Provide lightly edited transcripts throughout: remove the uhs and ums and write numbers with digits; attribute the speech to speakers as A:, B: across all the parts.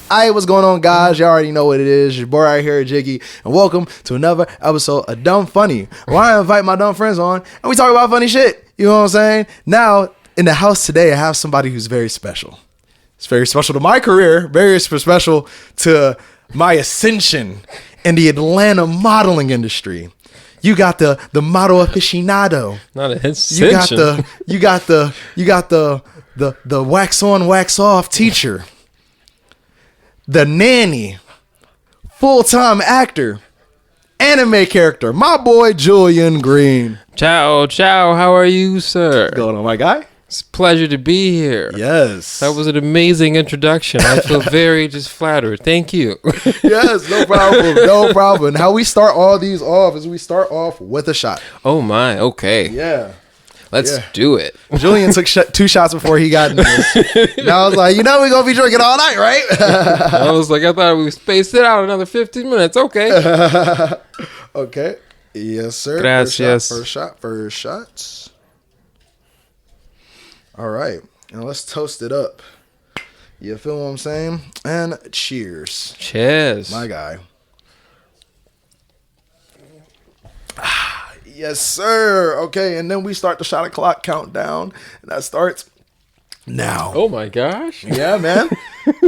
A: Alright, what's going on, guys? You already know what it is. Your boy right here, Jiggy, and welcome to another episode of Dumb Funny, where I invite my dumb friends on and we talk about funny shit. You know what I'm saying? Now, in the house today, I have somebody who's very special. It's very special to my career, very special to my ascension in the Atlanta modeling industry. You got the model aficionado.
B: Not a ascension.
A: You got the wax on, wax off teacher. The nanny, full-time actor, anime character, my boy Julian Green.
B: Ciao, how are you, sir?
A: What's going on, my guy?
B: It's a pleasure to be here.
A: Yes.
B: That was an amazing introduction. I feel very just flattered. Thank you.
A: Yes, no problem. How we start all these off is we start off with a shot.
B: Oh my, okay.
A: Yeah.
B: Let's do it.
A: Julian took 2 shots before he got in this. And I was like, we're going to be drinking all night, right?
B: I was like, I thought we spaced it out another 15 minutes. Okay.
A: Okay. Yes, sir.
B: Gracias.
A: First shots. All right. Now let's toast it up. You feel what I'm saying? And cheers.
B: Cheers.
A: My guy. Yes, sir. Okay, and then we start the shot clock countdown, and that starts now.
B: Oh my gosh.
A: Yeah, man.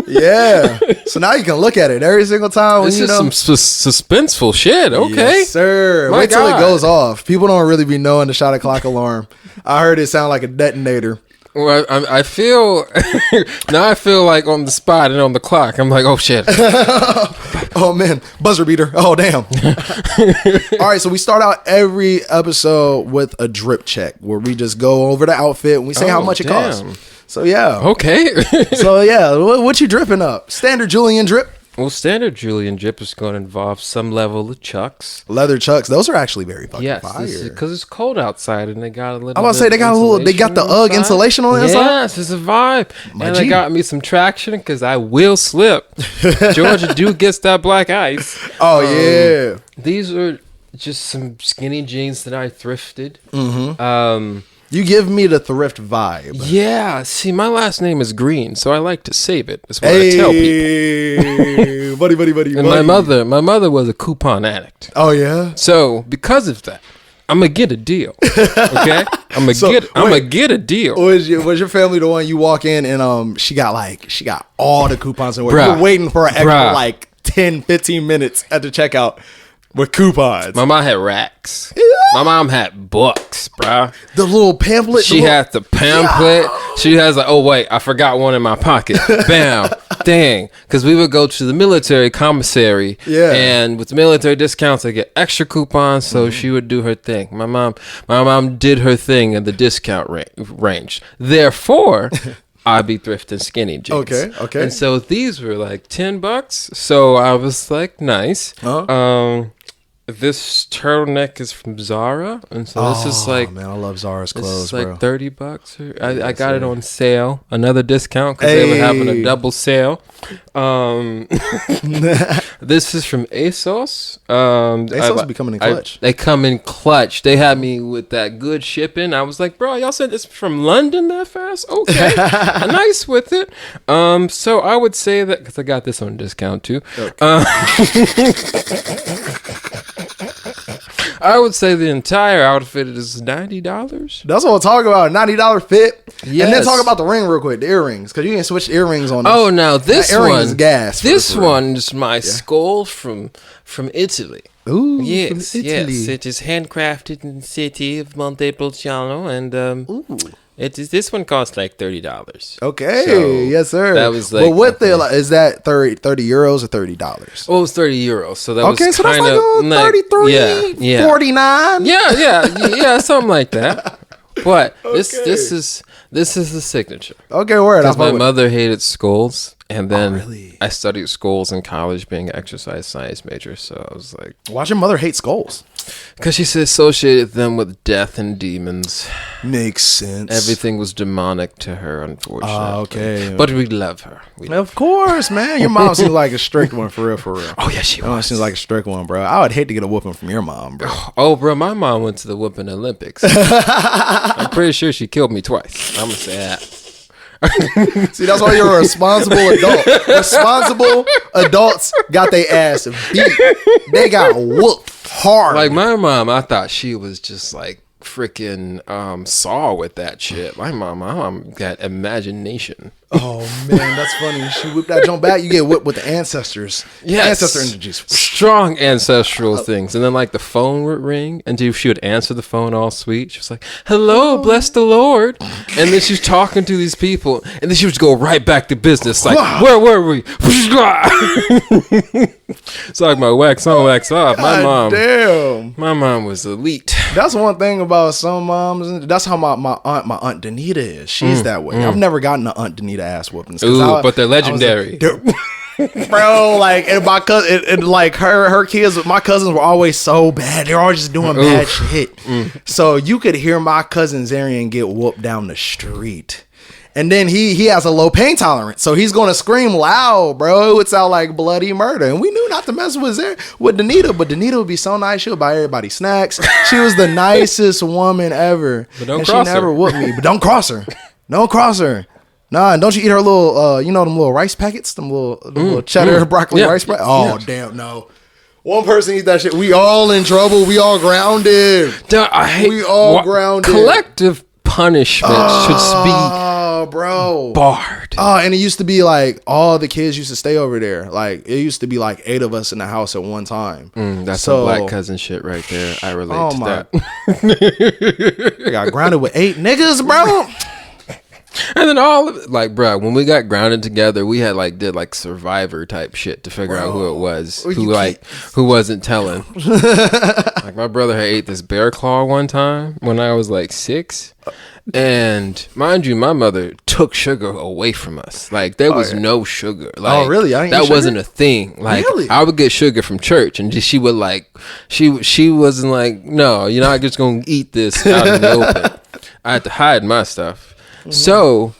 A: Yeah. So now you can look at it every single time.
B: This is some suspenseful shit. Okay.
A: Yes, sir. Wait till it goes off. People don't really be knowing the shot clock alarm. I heard it sound like a detonator.
B: Well, I feel now. I feel like on the spot and on the clock. I'm like, oh shit.
A: Oh man, buzzer beater. Oh damn. All right, so we start out every episode with a drip check where we just go over the outfit and we say how much it costs. So yeah.
B: Okay.
A: So yeah, what you dripping up? Standard Julian drip.
B: Well, standard Julian drip is going to involve some level of chucks.
A: Leather chucks. Those are actually very fucking fire.
B: Yes, because it's cold outside and they got a little.
A: I was about to say they got the UGG insulation on the inside.
B: Yes, it's a vibe. They got me some traction because I will slip. Georgia do gets that black ice.
A: Oh yeah.
B: These are just some skinny jeans that I thrifted.
A: Mm-hmm. You give me the thrift vibe.
B: Yeah. See, my last name is Green, so I like to save it. That's what I tell people.
A: buddy.
B: And my mother was a coupon addict.
A: Oh yeah.
B: So because of that, I'm gonna get a deal. Okay, I'm gonna get a deal.
A: Was your family the one you walk in and she got all the coupons and you're waiting for an extra like 10-15 minutes at the checkout with coupons?
B: My mom had racks. My mom had books, bruh.
A: The little pamphlet.
B: She had the pamphlet. Yeah. She has like, oh wait, I forgot one in my pocket. Bam, dang. Because we would go to the military commissary. Yeah. And with military discounts, I get extra coupons. So she would do her thing. My mom did her thing in the discount range. Therefore, I'd be thrifting skinny jeans.
A: Okay.
B: And so these were like $10. So I was like, nice. This turtleneck is from Zara, and so this is like,
A: man, I love Zara's clothes,
B: like
A: bro.
B: $30. I got it on sale, another discount because they were having a double sale. This is from ASOS.
A: ASOS be coming in clutch.
B: They come in clutch. They had me with that good shipping. I was like, bro, y'all said this from London that fast? Okay, nice with it. So I would say that because I got this on discount too. Okay. I would say the entire outfit is $90.
A: That's what we'll talk about. $90 fit.
B: Yes.
A: And then talk about the ring real quick. The earrings. Because you can switch earrings on this.
B: Oh, now this one
A: is gas.
B: This one is my skull from Italy.
A: Ooh,
B: yes,
A: from Italy.
B: Yes. It is handcrafted in the city of Montepulciano. And this one costs like $30.
A: Okay,
B: so
A: yes, sir.
B: That was like,
A: but what is that 30 euros or $30?
B: Oh, it was €30. So that was
A: so that's like 33, 49.
B: Yeah, something like that. But this is the signature.
A: Okay, word.
B: Because my mother hated skulls, and then I studied skulls in college, being an exercise science major. So I was like,
A: why'd your mother hate skulls?
B: Because she associated them with death and demons.
A: Makes sense.
B: Everything was demonic to her, unfortunately.
A: Okay.
B: But we love her.
A: Of course, man. Your mom seems like a strict one, for real.
B: Oh, yeah, she was.
A: Seems like a strict one, bro. I would hate to get a whooping from your mom, bro.
B: Oh, bro, my mom went to the whooping Olympics. I'm pretty sure she killed me twice. I'm going to say that.
A: See, that's why you're a responsible adult. Responsible adults got their ass beat. They got whooped hard.
B: Like my mom, I thought she was just like freaking Saw with that shit. My mom got imagination.
A: Oh man, that's funny. She whipped that jump back. You get whipped with the ancestors.
B: Yes.
A: Ancestor energies.
B: Strong ancestral things. And then like the phone would ring and she would answer the phone all sweet. She was like, hello, bless the Lord. And then she's talking to these people and then she would go right back to business. Like, where were we? It's like my wax on, wax off. My mom was elite.
A: That's one thing about some moms. That's how my aunt Danita is. She's that way. I've never gotten an Aunt Danita ass whoopings.
B: Ooh, but they're legendary.
A: Bro, like, and my cousin, and like her kids, my cousins were always so bad. They're always just doing bad shit. So you could hear my cousin Zarian get whooped down the street. And then he has a low pain tolerance, so he's gonna scream loud, bro. It would sound like bloody murder. And we knew not to mess with Danita, but Danita would be so nice. She would buy everybody snacks. She was the nicest woman ever.
B: But don't
A: and
B: cross
A: she never
B: her.
A: whooped me. But don't cross her. Don't cross her. Nah, and don't you eat her little, them little rice packets, them little cheddar broccoli rice packets? Oh, damn, no. One person eat that shit. We all in trouble. We all grounded.
B: We
A: all grounded.
B: Collective punishment should be
A: bro.
B: barred.
A: And it used to be like all the kids used to stay over there. Like it used to be like 8 of us in the house at one time.
B: That's some black cousin shit right there. I relate to that.
A: I got grounded with 8 niggas, bro.
B: And then all of it, like, bro, when we got grounded together, we had did Survivor type shit to figure out who it was, who wasn't telling. Like my brother had ate this bear claw one time when I was like 6, and mind you, my mother took sugar away from us. Like there was no sugar. Like,
A: really?
B: That wasn't a thing. Like
A: really?
B: I would get sugar from church, and she would she wasn't like, no, you're not just gonna eat this out in the open. I had to hide my stuff. So,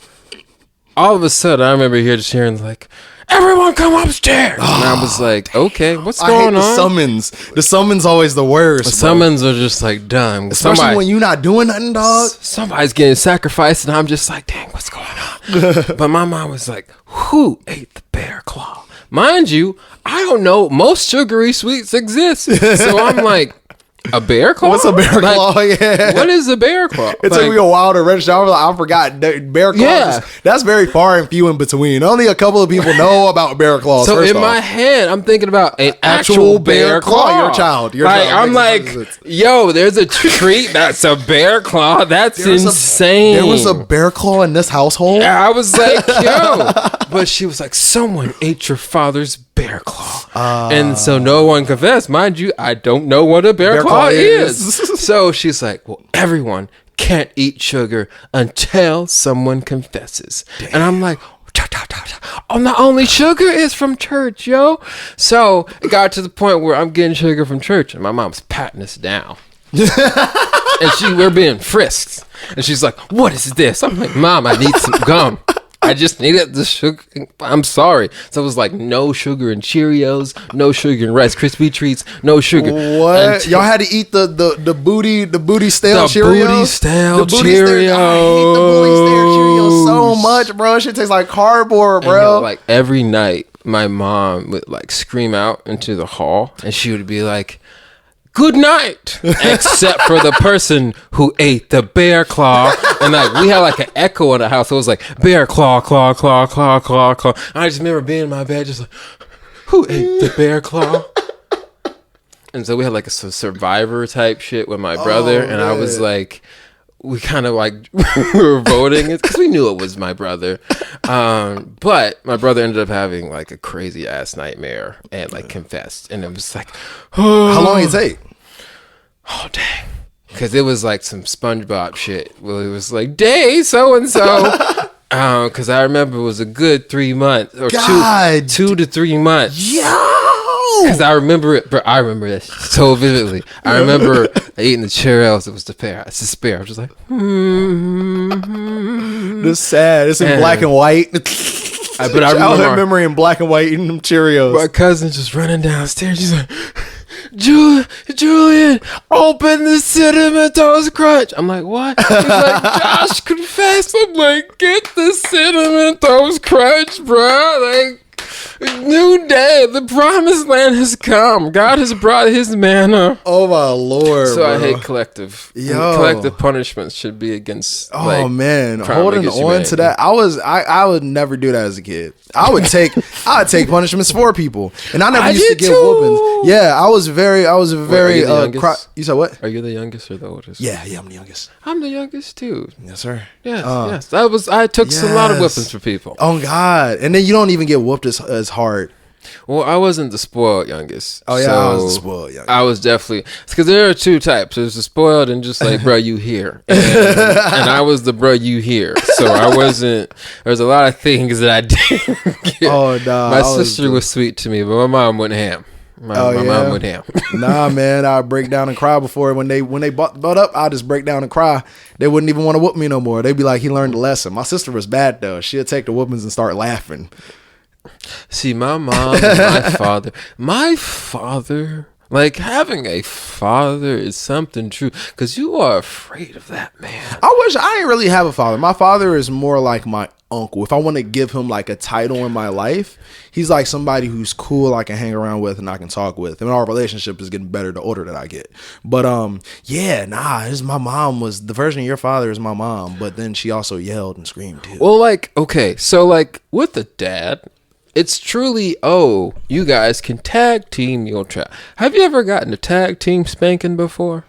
B: all of a sudden, I remember hearing like, everyone come upstairs. And I was like, okay, what's going on?
A: Summons. The summons always the worst.
B: The summons are just like done.
A: Especially when you're not doing nothing, dog.
B: Somebody's getting sacrificed, and I'm just like, dang, what's going on? But my mom was like, who ate the bear claw? Mind you, I don't know. Most sugary sweets exist. So I'm like, a bear claw?
A: What's a bear claw? Yeah.
B: What is a bear claw?
A: It took me a while to register. I forgot. Bear claws. That's very far and few in between. Only a couple of people know about bear claws.
B: So in my head, I'm thinking about an actual bear claw.
A: You're a child.
B: I'm like, yo, there's a treat that's a bear claw. That's insane.
A: There was a bear claw in this household?
B: I was like, yo. But she was like, someone ate your father's bear claw. And so no one confessed. Mind you, I don't know what a bear claw is. So she's like, well, everyone can't eat sugar until someone confesses. Damn. And I'm like, oh, the only sugar is from church, yo. So it got to the point where I'm getting sugar from church, and my mom's patting us down. And we're being frisked. And she's like, what is this? I'm like, Mom, I need some gum. I just needed the sugar. I'm sorry. So it was like no sugar in Cheerios, no sugar in Rice Krispie treats, no sugar.
A: What? Y'all had to eat the booty stale Cheerios?
B: Booty stale Cheerios.
A: I hate the booty stale Cheerios so much, bro. Shit tastes like cardboard, bro.
B: And, every night, my mom would scream out into the hall, and she would be like, good night, except for the person who ate the bear claw. And we had an echo in the house. So it was like bear claw, claw, claw, claw, claw, claw. And I just remember being in my bed just like, who ate the bear claw? And so we had a Survivor type shit with my brother. And I was like, we kind of we were voting because we knew it was my brother. But my brother ended up having a crazy ass nightmare and confessed. And it was like, oh.
A: How long did it take?
B: Oh, dang. Because it was some SpongeBob shit. Well, it was day so-and-so. Because I remember it was a good 3 months. Or 2 to 3 months.
A: Yo!
B: Because I remember it. But I remember this so vividly. I remember eating the Cheerios. It was despair. It's despair. I was just like,
A: This is sad. It's in black and white.
B: But I remember
A: memory in black and white eating them Cheerios.
B: My cousin just running downstairs. She's like, Julian, open the Cinnamon Toast Crunch. I'm like, what? He's like, Josh, confess. I'm like, get the Cinnamon Toast Crunch, bro. Like, new day, the promised land has come. God has brought his manna.
A: Oh my Lord!
B: So bro. I hate collective. Collective punishments should be against.
A: Oh man, holding on to that. I would never do that as a kid. I would take punishments for people, and I never used to give whoopings. Yeah, I was very. You said what?
B: Are you the youngest or the oldest?
A: Yeah, I'm the youngest.
B: I'm the youngest too.
A: Yes, sir.
B: Yes. I took a lot of whippings for people.
A: Oh God, and then you don't even get whooped as hard.
B: Well, I wasn't the spoiled youngest.
A: Oh yeah, so I was the spoiled youngest.
B: I was definitely, because there are two types. There's the spoiled and just like, bro, you here, and I was the bro, you here. So I wasn't. There's a lot of things that I didn't get. Oh no, my sister was sweet to me, but my mom went ham. My mom went ham.
A: Nah, man, I'd break down and cry before when they butt up. I just break down and cry. They wouldn't even want to whoop me no more. They'd be like, he learned a lesson. My sister was bad though. She'd take the whoopings and start laughing.
B: See, my mom and my father, like having a father is something true, because you are afraid of that man.
A: I wish I didn't really have a father. My father is more like my uncle. If I want to give him like a title in my life, he's like somebody who's cool I can hang around with and I can talk with. And our relationship is getting better the older that I get. But my mom was the version of your father is my mom, but then she also yelled and screamed too.
B: Well, like, okay, so like with the dad, it's truly, you guys can tag team your child. Have you ever gotten a tag team spanking before?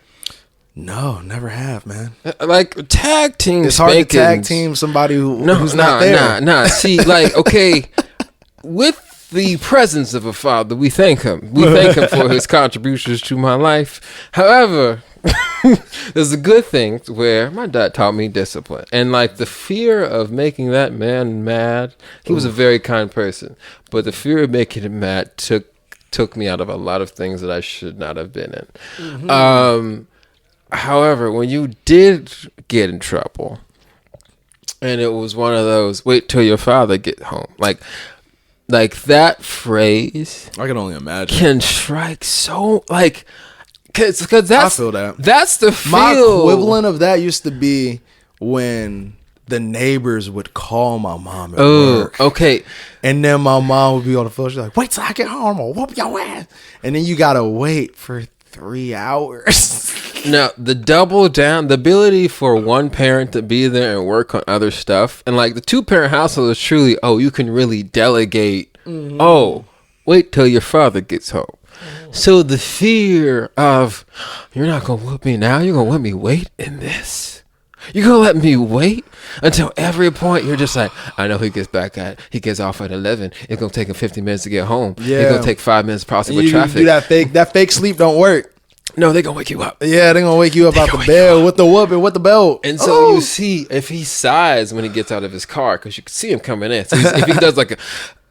A: No, never have, man.
B: Like tag team,
A: it's hard to tag team somebody who's not there.
B: Nah. See, like, okay, with the presence of a father, we thank him. We thank him for his contributions to my life. However, there's a good thing where my dad taught me discipline, and like the fear of making that man mad. He was a very kind person, but the fear of making him mad took me out of a lot of things that I should not have been in. Mm-hmm. However, when you did get in trouble, and it was one of those, wait till your father get home, like that phrase,
A: I can only imagine,
B: can strike so like. Cause that's,
A: I feel that.
B: That's the feel.
A: My equivalent of that used to be when the neighbors would call my mom at work.
B: Okay.
A: And then my mom would be on the phone. She's like, wait till I get home, I'll whoop your ass. And then you gotta wait for 3 hours.
B: Now, the double down, the ability for one parent to be there and work on other stuff, and like the 2-parent household is truly, you can really delegate. Mm-hmm. Wait till your father gets home. So the fear of, you're not going to whoop me now. You're going to let me wait in this. You're going to let me wait until every point you're just like, I know he gets off at 11. It's going to take him 15 minutes to get home. Yeah. It's going to take 5 minutes possibly with traffic.
A: Do that fake sleep don't work.
B: No, they're going to wake you up.
A: Yeah, they're going to wake you up out the bed with the whooping, with the belt.
B: And so you see, if he sighs when he gets out of his car, because you can see him coming in. So if he does like a,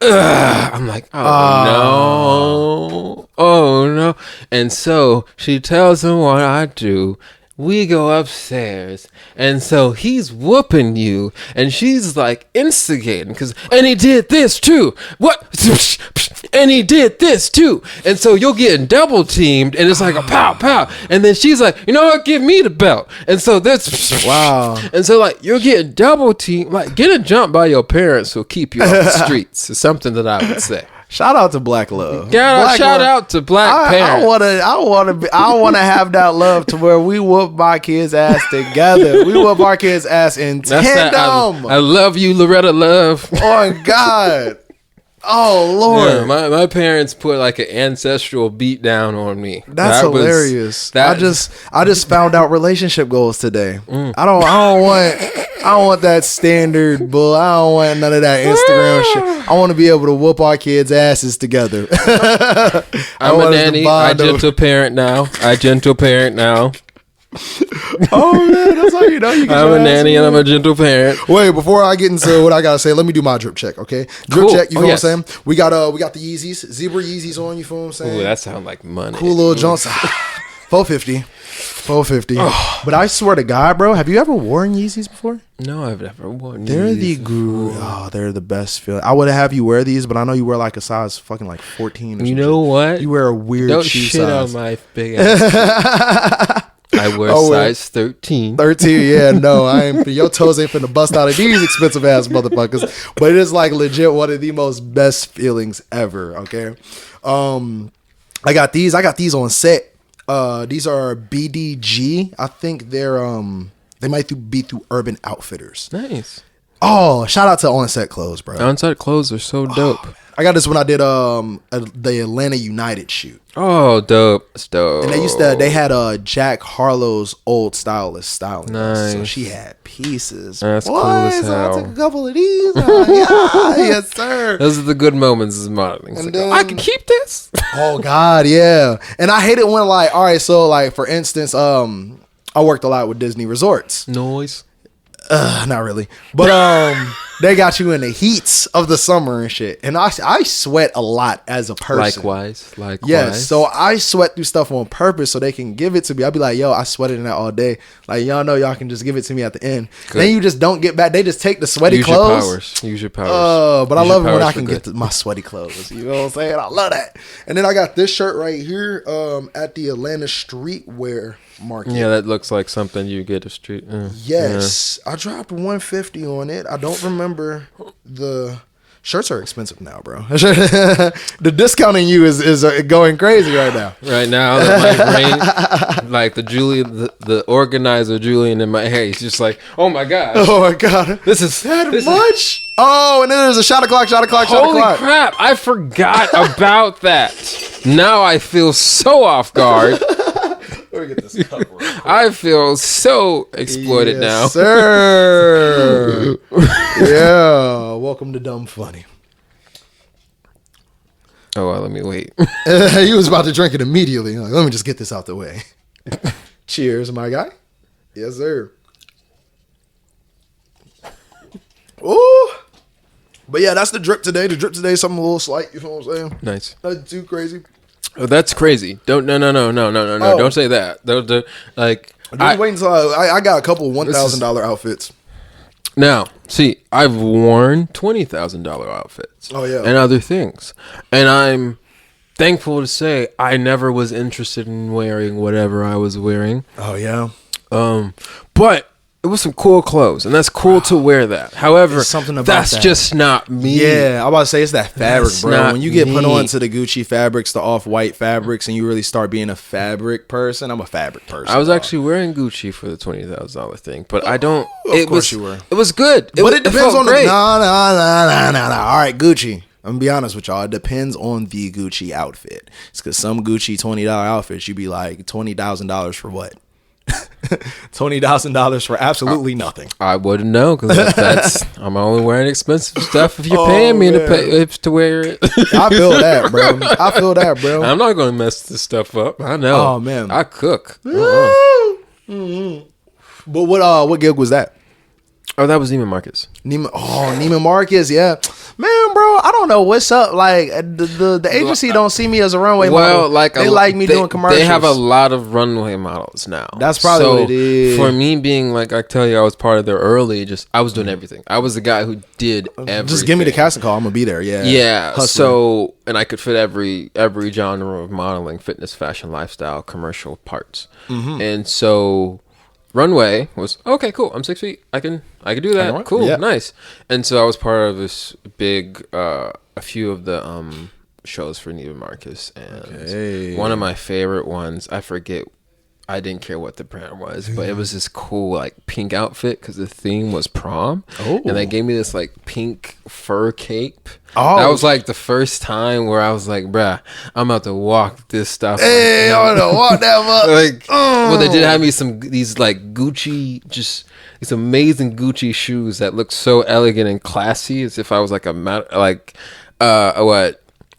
B: I'm like, oh no. And so she tells him what I do. We go upstairs, and so he's whooping you, and she's like instigating, and he did this too. What? And he did this too. And so you're getting double teamed, and it's like a pow pow. And then she's like, you know what? Give me the belt. And so that's
A: wow.
B: And so like you're getting double teamed. Like getting jumped by your parents will keep you off the streets. Is something that I would say.
A: Shout out to Black love.
B: Shout out to Black parents.
A: I want to have that love to where we whoop my kids' ass together. We whoop our kids' ass in tandem.
B: I love you, Loretta Love.
A: Oh God. Oh Lord.
B: Yeah, my parents put like an ancestral beat down on me.
A: That's hilarious. I just found out relationship goals today. I don't want that standard bull. I don't want none of that Instagram shit. I want to be able to whoop our kids' asses together.
B: I'm a nanny. I gentle parent now.
A: Oh man, that's how you know you can.
B: I'm a nanny and I'm a gentle parent.
A: Wait, before I get into what I gotta say, let me do my drip check, okay? Drip check, you feel what I'm saying? We got the Yeezys, zebra Yeezys on, you feel what I'm saying?
B: Ooh, that sounds like money.
A: Cool little Johnson. $450. But I swear to God, bro, have you ever worn Yeezys before?
B: No, I've never worn
A: They're
B: Yeezys.
A: they're the best feeling. I would have you wear these, but I know you wear like a size fucking like 14. Or
B: you know what?
A: You wear a weird
B: Don't
A: shoe
B: shit
A: size.
B: on my big ass. I wear size 13.
A: 13, yeah, no, I ain't. Your toes ain't finna bust out of these expensive ass motherfuckers. But it is like legit one of the most best feelings ever. Okay, I got these on set. These are BDG. I think they might be through Urban Outfitters.
B: Nice.
A: Oh, shout out to On-Set Clothes, bro.
B: On-Set Clothes are so dope.
A: I got this when I did the Atlanta United shoot.
B: Oh, dope. It's dope.
A: And they had Jack Harlow's old stylist styling us. So
B: Nice.
A: she had pieces.
B: That's cool as
A: So I
B: hell.
A: took a couple of these. Yeah, yes, sir.
B: Those are the good moments of modeling. It's
A: And
B: like,
A: then-
B: I can keep this.
A: Oh God, yeah. And I hate it when like, all right, so like for instance, I worked a lot with Disney Resorts.
B: Noise.
A: Not really, but they got you in the heats of the summer and shit. And I sweat a lot as a person.
B: Likewise.
A: Yes, so I sweat through stuff on purpose so they can give it to me. I'll be like, yo, I sweated in that all day. Like, y'all know y'all can just give it to me at the end.
B: Good.
A: Then you just don't get back. They just take the sweaty clothes.
B: Use your powers.
A: But I
B: Use
A: love
B: your
A: it when I
B: powers
A: can
B: for
A: get
B: good.
A: my sweaty clothes. You know what I'm saying? I love that. And then I got this shirt right here at the Atlanta Streetwear Market.
B: Yeah, that looks like something you get a street.
A: Yes, I dropped 150 on it. I don't remember the shirts are expensive now, bro. The discounting you is going crazy right now.
B: Right now, my brain, like the organizer Julian in my head, he's just like, oh my god,
A: Oh my God,
B: this is
A: that
B: this is-
A: much? Oh, and then there's a shot o'clock.
B: Holy crap! I forgot about that. Now I feel so off guard.
A: Let me get this cup real quick.
B: I feel so exploited now.
A: Sir. Yeah, welcome to Dumb Funny.
B: Oh, well, let me wait.
A: He was about to drink it immediately. Like, let me just get this out the way. Cheers, my guy. Yes, sir. Ooh. But yeah, that's the drip today. The drip today is something a little slight. You know what I'm saying?
B: Nice.
A: Nothing too crazy.
B: Oh, that's crazy. Don't no.
A: Oh.
B: Don't say that. Like
A: Just wait until I got a couple $1,000 outfits.
B: now, see, I've worn $20,000 outfits.
A: Oh, yeah.
B: and other things, and I'm thankful to say I never was interested in wearing whatever I was wearing.
A: Oh yeah.
B: But it was some cool clothes, and that's cool to wear that. However,
A: There's something about
B: that's
A: that.
B: just not me.
A: Yeah, I'm about to say it's that fabric,
B: That's
A: bro.
B: not
A: When you get put
B: me.
A: on to the Gucci fabrics, the off-white fabrics, and you really start being a fabric person, I'm a fabric person.
B: I was
A: dog.
B: actually wearing Gucci for the $20,000 thing, but I don't.
A: Of course you were.
B: It was good,
A: But it depends
B: felt
A: on
B: great.
A: the no. All right, Gucci. I'm gonna be honest with y'all. It depends on the Gucci outfit. It's because some Gucci $20 outfits, you be like $20,000 for what? $20,000 for absolutely nothing.
B: I wouldn't know because that's I'm only wearing expensive stuff. If you're paying me to wear it,
A: I feel that, bro. I feel that, bro.
B: I'm not going to mess this stuff up. I know.
A: Oh, man.
B: I cook.
A: Mm-hmm. But what gig was that?
B: Oh, that was Neiman Marcus.
A: Neiman Marcus, yeah, man, bro. I don't know what's up. Like the agency don't see me as a runway model.
B: Like
A: they like me doing commercials.
B: They have a lot of runway models now.
A: That's probably what it is.
B: For me, being like I tell you, I was part of their early. I was doing everything. I was the guy who did everything.
A: Just give me the casting call. I'm gonna be there. Yeah,
B: Yeah.
A: Hustling.
B: So, and I could fit every genre of modeling, fitness, fashion, lifestyle, commercial parts.
A: Mm-hmm.
B: And so, runway was okay. Cool. I'm 6 feet. I can do that.
A: run?
B: Cool.
A: Yeah.
B: Nice. And so I was part of this big, a few of the shows for Neiman Marcus, and
A: Okay.
B: one of my favorite ones. I forget. I didn't care what the brand was, but it was this cool like pink outfit because the theme was prom.
A: Oh.
B: And they gave me this like pink fur cape.
A: Oh.
B: That was like the first time where I was like, bruh, I'm about to walk this stuff.
A: Hey, I wanna walk that much.
B: Like, well, they did have me these like Gucci, just these amazing Gucci shoes that look so elegant and classy, as if I was like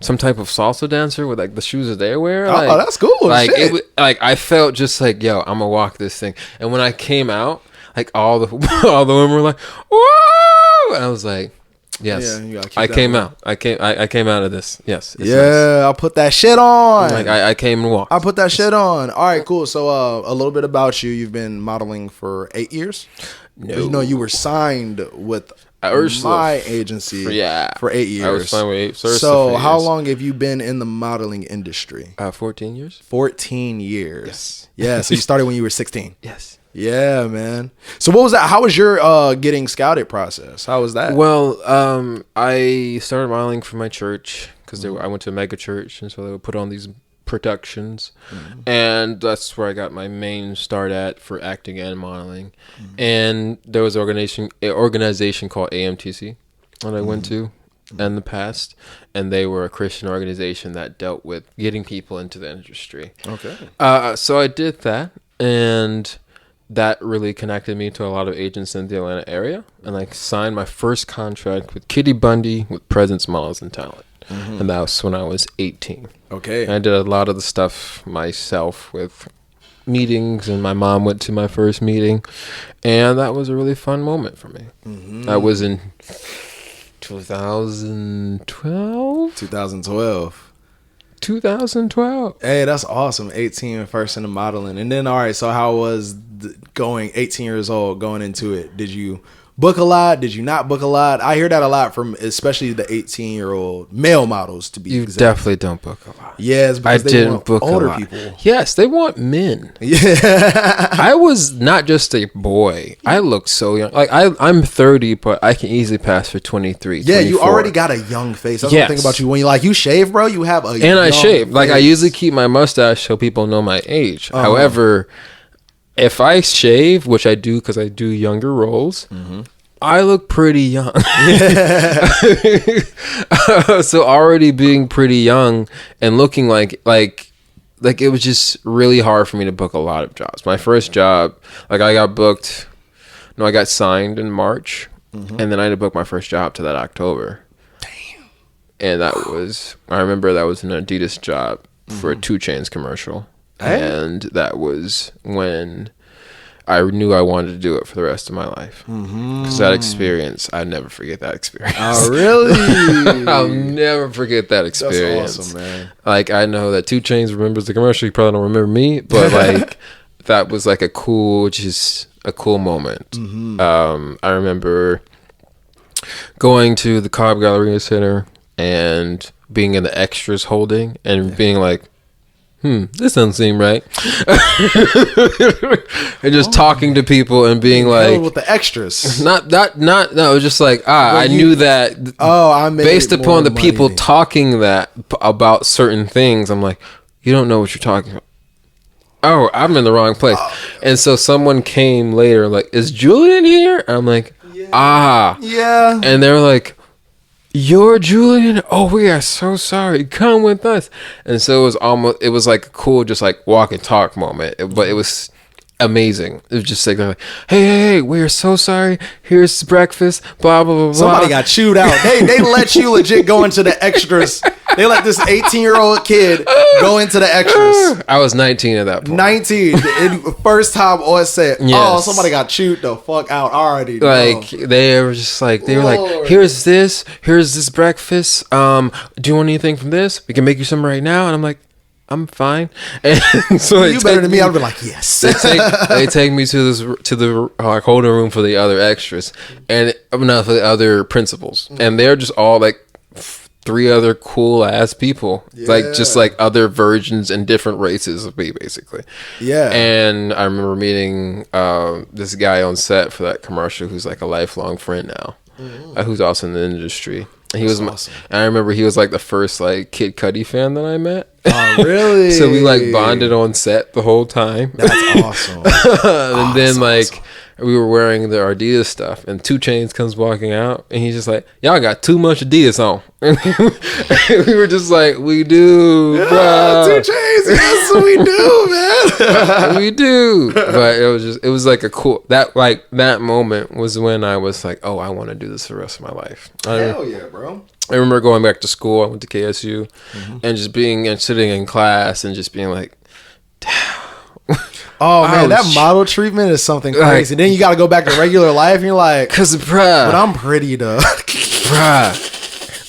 B: some type of salsa dancer with like the shoes that they wear. Like,
A: that's cool.
B: Like
A: Shit.
B: I felt just like, yo, I'm gonna walk this thing. And when I came out, like all the women were like, whoa, and I was like, Yes,
A: Yeah,
B: I came out. I came out of this. Yes.
A: Yeah,
B: nice.
A: I put that shit on.
B: Like I came and walked.
A: I put that shit on. All right, cool. So a little bit about you. You've been modeling for 8 years.
B: No.
A: You know, you were signed with my agency for 8 years.
B: I was signed with Ursula.
A: So how long have you been in the modeling industry?
B: 14 years.
A: 14 years.
B: Yes.
A: Yeah. So you started when you were 16.
B: Yes.
A: Yeah, man. So what was that? How was your getting scouted process? How was that?
B: Well, I started modeling for my church because I went to a mega church, and so they would put on these productions, and that's where I got my main start at for acting and modeling. And there was an organization called AMTC that I went to in the past, and they were a Christian organization that dealt with getting people into the industry.
A: Okay.
B: So I did that, and that really connected me to a lot of agents in the Atlanta area, and I signed my first contract with Kitty Bundy with Presence Models and Talent, and that was when I was 18.
A: Okay.
B: And I did a lot of the stuff myself with meetings, and my mom went to my first meeting, and that was a really fun moment for me. That was in 2012. 2012.
A: Hey, that's awesome. 18 first in the modeling. And then, all right, so how was going 18 years old going into it? Did you book a lot? Did you not book a lot? I hear that a lot from especially the 18-year-old male models, to be
B: You
A: exact.
B: definitely don't book a lot.
A: Yes, because they want older people.
B: Yes, they want men.
A: Yeah.
B: I was not just a boy. I looked so young. Like I'm 30, but I can easily pass for 23.
A: Yeah,
B: 24.
A: you already got a young face. That's what I think about you. When you shave, bro, you have a
B: and
A: young
B: I shave. Like I
A: face.
B: usually keep my mustache so people know my age. However, if I shave, which I do because I do younger roles, I look pretty young. So already being pretty young and looking like it was just really hard for me to book a lot of jobs. My first job, I got signed in March, and then I had to book my first job to that October. Damn. And I remember that was an Adidas job for a 2 Chainz commercial. Hey. And that was when I knew I wanted to do it for the rest of my life. Because that experience, I'd never forget that experience.
A: Oh, really?
B: I'll never forget that experience.
A: That's awesome, man.
B: I know that 2 Chainz remembers the commercial. You probably don't remember me, but that was a cool moment. I remember going to the Cobb Galleria Center and being in the extras holding and being like, this doesn't seem right. And just talking to people and being like,
A: with the extras.
B: No, it was just like, I knew that.
A: I made
B: based upon the people
A: money.
B: talking about certain things, I'm like, you don't know what you're talking about. Oh, I'm in the wrong place. And so someone came later, like, is Julian here? And I'm like,
A: Yeah.
B: And they were like, you're Julian? Oh, we are so sorry. Come with us. And so it was like a cool, just like walk and talk moment. But it was amazing. It was just like, they're like, hey, we are so sorry. Here's breakfast. Blah, blah, blah, blah.
A: Somebody got chewed out. They let you legit go into the extras. They let this 18-year-old kid go into the extras.
B: I was 19 at that point.
A: 19. First time on set.
B: Yes.
A: Oh, somebody got chewed the fuck out already.
B: They were just like, here's this breakfast. Do you want anything from this? We can make you some right now. And I'm like, I'm fine. And so
A: you better than me. I'd be like, yes.
B: They take me to the holding room for the other extras, and not for the other principals, and they're just all like 3 other cool ass people, just like other versions and different races of me, basically. Yeah. And I remember meeting this guy on set for that commercial who's like a lifelong friend now, who's also in the industry. He was awesome. I remember he was like the first like Kid Cudi fan that I met.
A: Oh, really?
B: So we like bonded on set the whole time.
A: That's awesome.
B: And then we were wearing the Adidas stuff, and 2 Chainz comes walking out, and he's just like, y'all got too much Adidas on. And we were just like, we do, bro.
A: 2 Chainz, yes, we do, man.
B: We do. But it was like a cool, that moment was when I was like, oh, I want to do this for the rest of my life.
A: Hell yeah, bro.
B: I remember going back to school. I went to KSU, and just being and sitting in class and just being like, damn.
A: Oh man, that model treatment is something crazy. Then you got to go back to regular life, and you're like,
B: but
A: I'm pretty though.
B: bruh.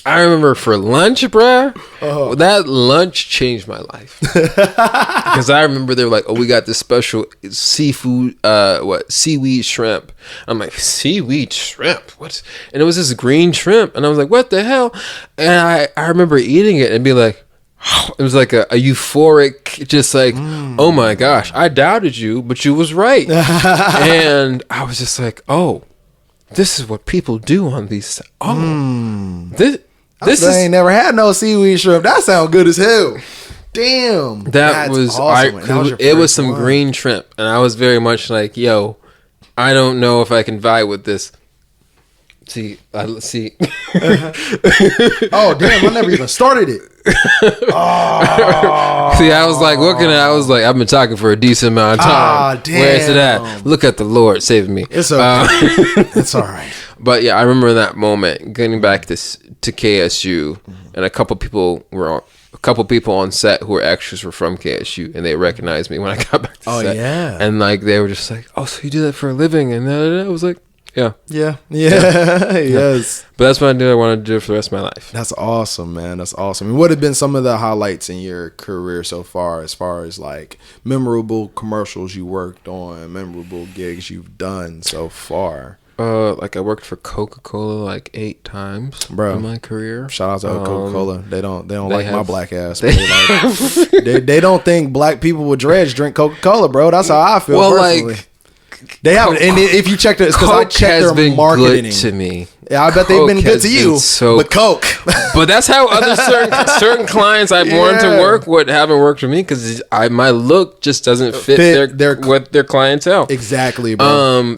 B: I remember for lunch, bruh. That lunch changed my life. Because I remember they were like, "Oh, we got this special seafood, seaweed shrimp." I'm like, "Seaweed shrimp? What?" And it was this green shrimp, and I was like, "What the hell?" And I remember eating it and be like, it was like a euphoric, just like, "Oh my gosh, I doubted you, but you was right." And I was just like, "Oh, this is what people do on these. Oh, this
A: I ain't never had no seaweed shrimp. That sounds good as hell. Damn,
B: that was awesome. It was some green shrimp, and I was very much like, yo, I don't know if I can vibe with this. See.
A: Oh damn, I never even started it. Oh.
B: See, I was like looking at. I was like, I've been talking for a decent amount of time.
A: Damn.
B: Where's it at? Look at the Lord saving me.
A: It's okay. It's all right.
B: But yeah, I remember that moment getting back to KSU, and a couple people on set who were extras were from KSU, and they recognized me when I got back to set. Oh yeah, and like they were just like, "Oh, so you do that for a living?" And I was like, Yeah.
A: Yes.
B: But that's what I want to do for the rest of my life.
A: That's awesome, man. That's awesome. And what have been some of the highlights in your career so far, as like memorable commercials you worked on, memorable gigs you've done so far?
B: Like I worked for Coca-Cola like 8 times in my career.
A: Shout out to Coca-Cola. They don't like my black ass. They don't think black people with dreads drink Coca-Cola, bro. That's how I feel. Well, personally. They have, and if you check it's because I checked their marketing.
B: Good to me.
A: Yeah, I bet they've been good to you with Coke.
B: But that's how other certain clients I've wanted to work with haven't worked for me, because my look just doesn't fit their clientele.
A: Exactly, bro.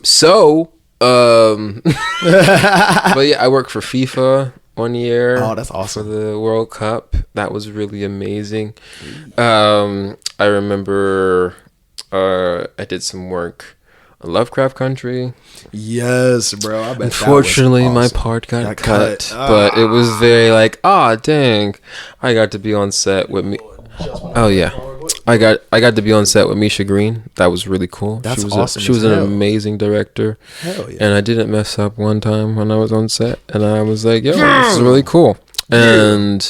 B: But yeah, I worked for FIFA 1 year.
A: Oh, that's awesome.
B: For the World Cup. That was really amazing. I remember I did some work on Lovecraft Country.
A: Yes, bro. I bet.
B: Unfortunately, my part got cut. But it was very like, dang. I got to be on set with me. Oh yeah. I got to be on set with Misha Green. That was really cool.
A: That's awesome.
B: She was an amazing director.
A: Hell yeah.
B: And I didn't mess up one time when I was on set, and I was like, yo, this is really cool. And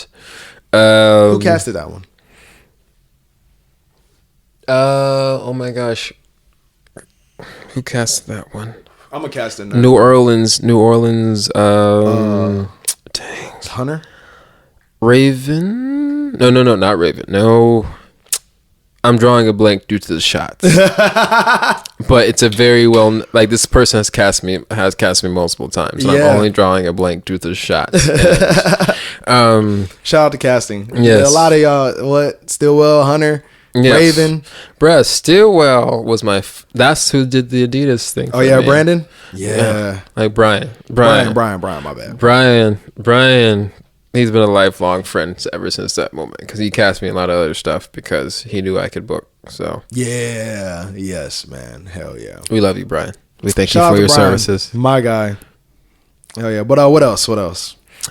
A: who casted that one?
B: Oh my gosh. Who casted that one?
A: I'm gonna cast it.
B: New Orleans. Dang.
A: Hunter?
B: Raven? No, not Raven. No. I'm drawing a blank due to the shots. But it's a very like this person has cast me multiple times. So I'm only drawing a blank due to the shots.
A: Shout out to casting.
B: Yes.
A: A lot of y'all, Stillwell, Hunter, yes. Raven.
B: Bruh, Stillwell was that's who did the Adidas thing.
A: Oh yeah, me. Brandon? Yeah.
B: Like Brian,
A: my bad.
B: Brian. He's been a lifelong friend ever since that moment, because he cast me in a lot of other stuff because he knew I could book. So
A: yeah, yes, man, hell yeah.
B: We love you, Brian. We thank you for your services,
A: my guy. Hell yeah. But what else?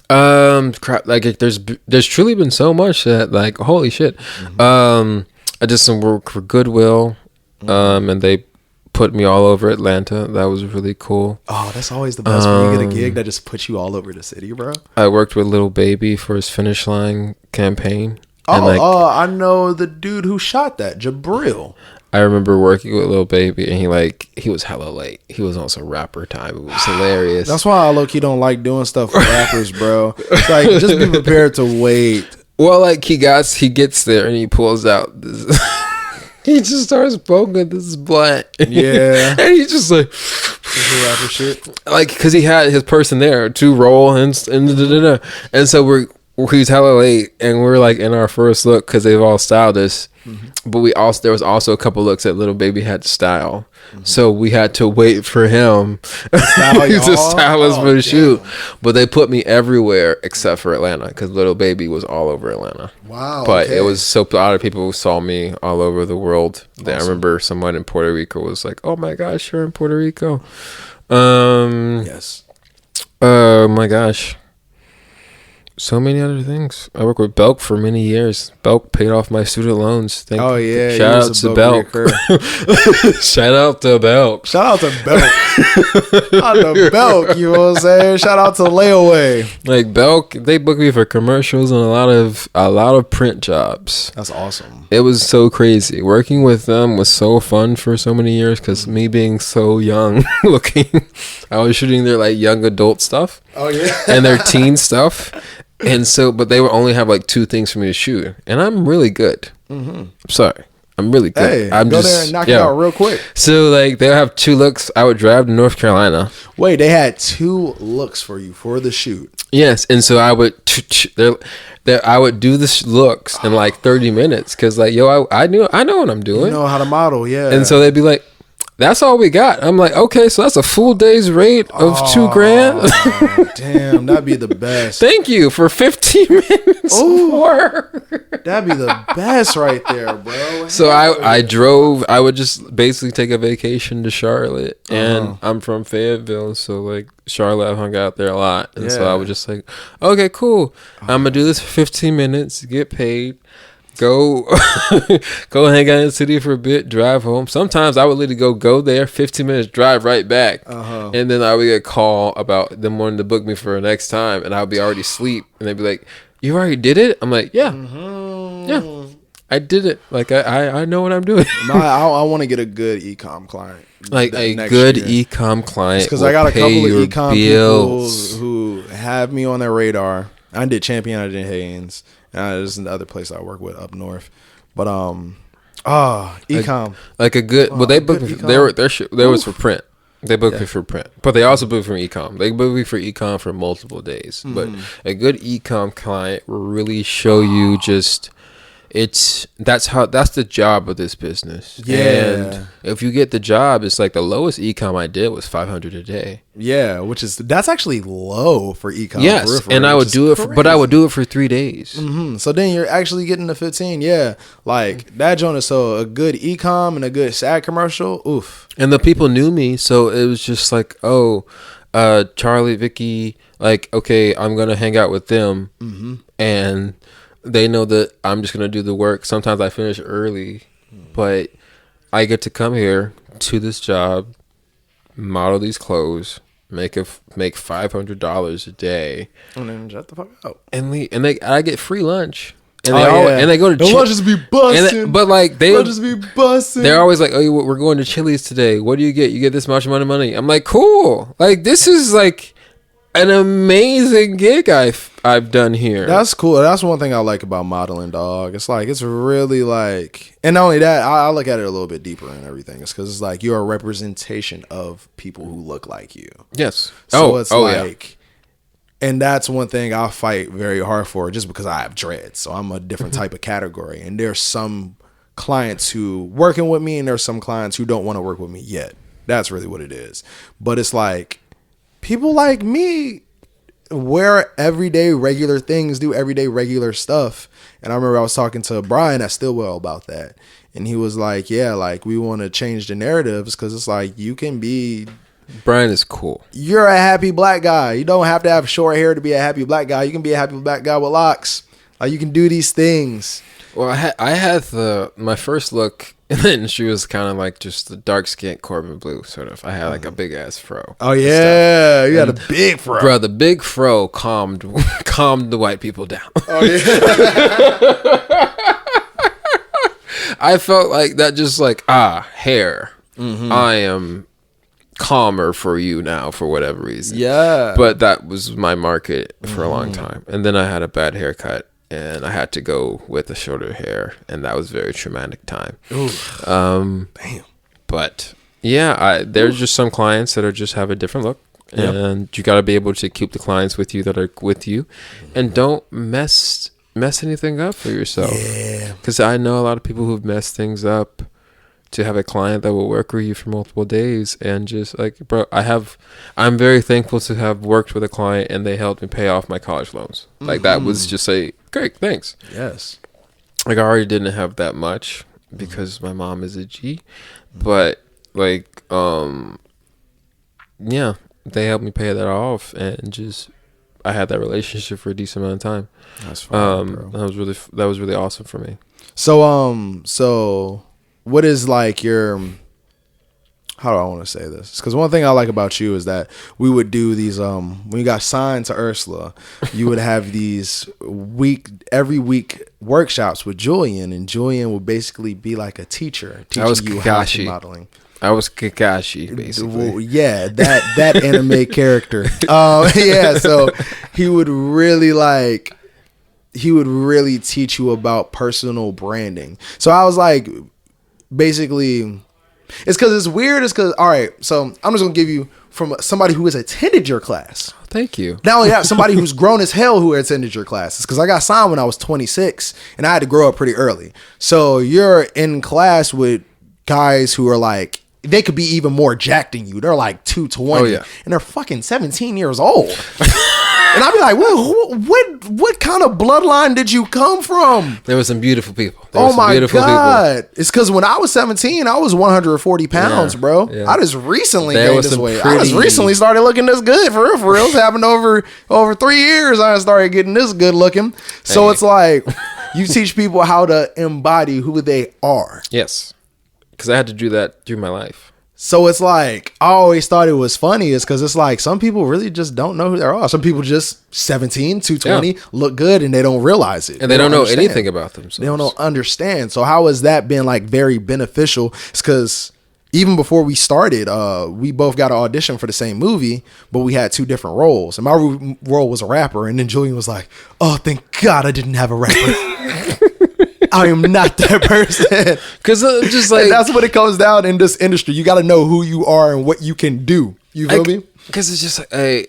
B: Crap. Like there's truly been so much that like holy shit. I did some work for Goodwill, and they put me all over Atlanta. That was really cool.
A: Oh, that's always the best when you get a gig that just puts you all over the city, bro.
B: I worked with Lil Baby for his Finish Line campaign.
A: I know the dude who shot that, Jabril.
B: I remember working with Lil Baby, and he was hella late. He was also rapper time. It was hilarious.
A: That's why I low-key don't like doing stuff for rappers, bro. It's like, just be prepared to wait.
B: Well, like he gets there and he pulls out this. He just starts poking this blunt.
A: Yeah.
B: And he's just like,
A: rapper shit.
B: Like, because he had his person there to roll and so he's hella late, and we're like in our first look because they've all styled us. But there was also a couple looks that Little Baby had to style. So we had to wait for him to style us for the shoot. But they put me everywhere except for Atlanta, because Little Baby was all over Atlanta.
A: Wow.
B: But it was so a lot of people saw me all over the world. Awesome. I remember someone in Puerto Rico was like, oh my gosh, you're in Puerto Rico.
A: Yes.
B: Oh my gosh. so many other things. I worked with Belk for many years. Belk paid off my student loans. Shout out to Belk. Shout out to Belk.
A: Shout out to Belk. Shout out to Belk. You know what I'm saying? Shout out to Layaway.
B: Like Belk, they booked me for commercials and a lot of print jobs.
A: That's awesome.
B: It was so crazy. Working with them was so fun for so many years because me being so young looking, I was shooting their like young adult stuff.
A: Oh yeah.
B: And their teen stuff. And so, but they would only have like 2 things for me to shoot, and I'm really good. I'm sorry, I'm really good.
A: Hey,
B: I'm
A: go there and knock it out real quick.
B: So like, they have 2 looks. I would drive to North Carolina.
A: Wait, they had 2 looks for you for the shoot.
B: Yes, and so I would, I would do the looks in like 30 minutes because like, yo, I know what I'm doing.
A: You know how to model, yeah.
B: And so they'd be like, that's all we got. I'm like, okay, so that's a full day's rate of $2,000.
A: Damn, that'd be the best.
B: Thank you for 15 minutes work.
A: That'd be the best right there, bro.
B: So I drove. I would just basically take a vacation to Charlotte, and I'm from Fayetteville, so like Charlotte, I hung out there a lot, and so I was just like, okay, cool. I'm gonna do this for 15 minutes, get paid. Go hang out in the city for a bit, drive home. Sometimes I would literally go there, 15 minutes, drive right back. And then I would get a call about them wanting to book me for the next time, and I would be already asleep. And they'd be like, you already did it? I'm like, yeah. Yeah, I did it. Like, I know what I'm doing.
A: I want to get a good e-com client.
B: Like a good e-com client.
A: Because I got a couple of e-com people who have me on their radar. I did Champion, I did Haynes. There's another place I work with up north, but ecom
B: like a good. Well, they booked me. They was for print. They booked me for print, but they also booked for ecom. They booked me for ecom for multiple days. But a good ecom client will really show you just. That's the job of this business.
A: Yeah.
B: And if you get the job, it's like the lowest ecom I did was $500 a day.
A: Yeah, that's actually low for ecom.
B: Yes, and I would do it, but I would do it for 3 days.
A: So then you're actually getting the 15. Yeah, like that joint is so a good ecom and a good SAG commercial. Oof.
B: And the people knew me, so it was just like, oh, Charlie, Vicky, like, okay, I'm gonna hang out with them, and they know that I'm just going to do the work. Sometimes I finish early, but I get to come here to this job, model these clothes, make $500 a day.
A: And then shut the fuck out.
B: I get free lunch. And they go to
A: the lunches be busting.
B: But like
A: lunches be busting.
B: They're always like, oh, we're going to Chili's today. What do you get? You get this much amount of money. I'm like, cool. Like, this is like an amazing gig I've done here.
A: That's cool. That's one thing I like about modeling, dog. It's like, it's really like, and not only that, I look at it a little bit deeper and everything. It's because it's like you're a representation of people who look like you.
B: Yes.
A: So it's like, and that's one thing I fight very hard for, just because I have dreads. So I'm a different type of category. And there's some clients who working with me, and there's some clients who don't want to work with me yet. That's really what it is. But it's like, people like me wear everyday regular things, do everyday regular stuff. And I remember I was talking to Brian at Stillwell about that. And he was like, yeah, like, we want to change the narratives, because it's like, you can be...
B: Brian is cool.
A: You're a happy black guy. You don't have to have short hair to be a happy black guy. You can be a happy black guy with locks. Like, you can do these things.
B: Well, I had my first look in the industry was kind of like just the dark skin Corbin blue sort of. I had like a big ass fro.
A: Oh yeah, you had a big fro,
B: bro. The big fro calmed the white people down.
A: Oh yeah.
B: I felt like that, just like hair. I am calmer for you now for whatever reason.
A: Yeah,
B: but that was my market for a long time, and then I had a bad haircut. And I had to go with the shorter hair, and that was a very traumatic time.
A: Damn.
B: But yeah, there's just some clients that just have a different look, and you got to be able to keep the clients with you that are with you, and don't mess anything up for yourself.
A: Yeah.
B: Because I know a lot of people who've messed things up to have a client that will work with you for multiple days, and just like, bro, I'm very thankful to have worked with a client and they helped me pay off my college loans. Like, that was just great, thanks.
A: Yes.
B: Like, I already didn't have that much because my mom is a G, but like, yeah, they helped me pay that off, and just I had that relationship for a decent amount of time.
A: That's fine, bro.
B: That was really awesome for me.
A: So what is like your, how do I want to say this? Because one thing I like about you is that we would do these, when you got signed to Ursula, you would have these every week workshops with Julian, and Julian would basically be like a teacher teaching you how to modeling.
B: I was Kakashi, basically.
A: Well, yeah, that anime character. Yeah, so he would really teach you about personal branding. So I was like, basically, it's because it's weird. It's because, all right, so I'm just going to give you from somebody who has attended your class.
B: Thank you.
A: Not only that, somebody who's grown as hell who attended your classes. Because I got signed when I was 26 and I had to grow up pretty early. So you're in class with guys who are like, they could be even more jacked than you. They're like 220 and they're fucking 17 years old. And I'd be like, what kind of bloodline did you come from?
B: There were some beautiful people.
A: Oh my God. It's because when I was 17, I was 140 pounds, bro. Yeah. I just recently gained this weight. I just recently started looking this good. For real. It's happened over 3 years. I started getting this good looking. So it's like, you teach people how to embody who they are.
B: Yes. Because I had to do that through my life.
A: So it's like, I always thought it was funny is because it's like some people really just don't know who they are. Some people just 17, 220, look good and they don't realize it.
B: And they don't know anything about themselves.
A: They don't understand. So how has that been like very beneficial? It's because even before we started, we both got an audition for the same movie, but we had 2 different roles. And my role was a rapper. And then Julian was like, oh, thank God I didn't have a rapper. I am not that person. Because
B: just like,
A: and that's what it comes down in this industry. You got to know who you are and what you can do. You feel me?
B: Because it's just like, hey,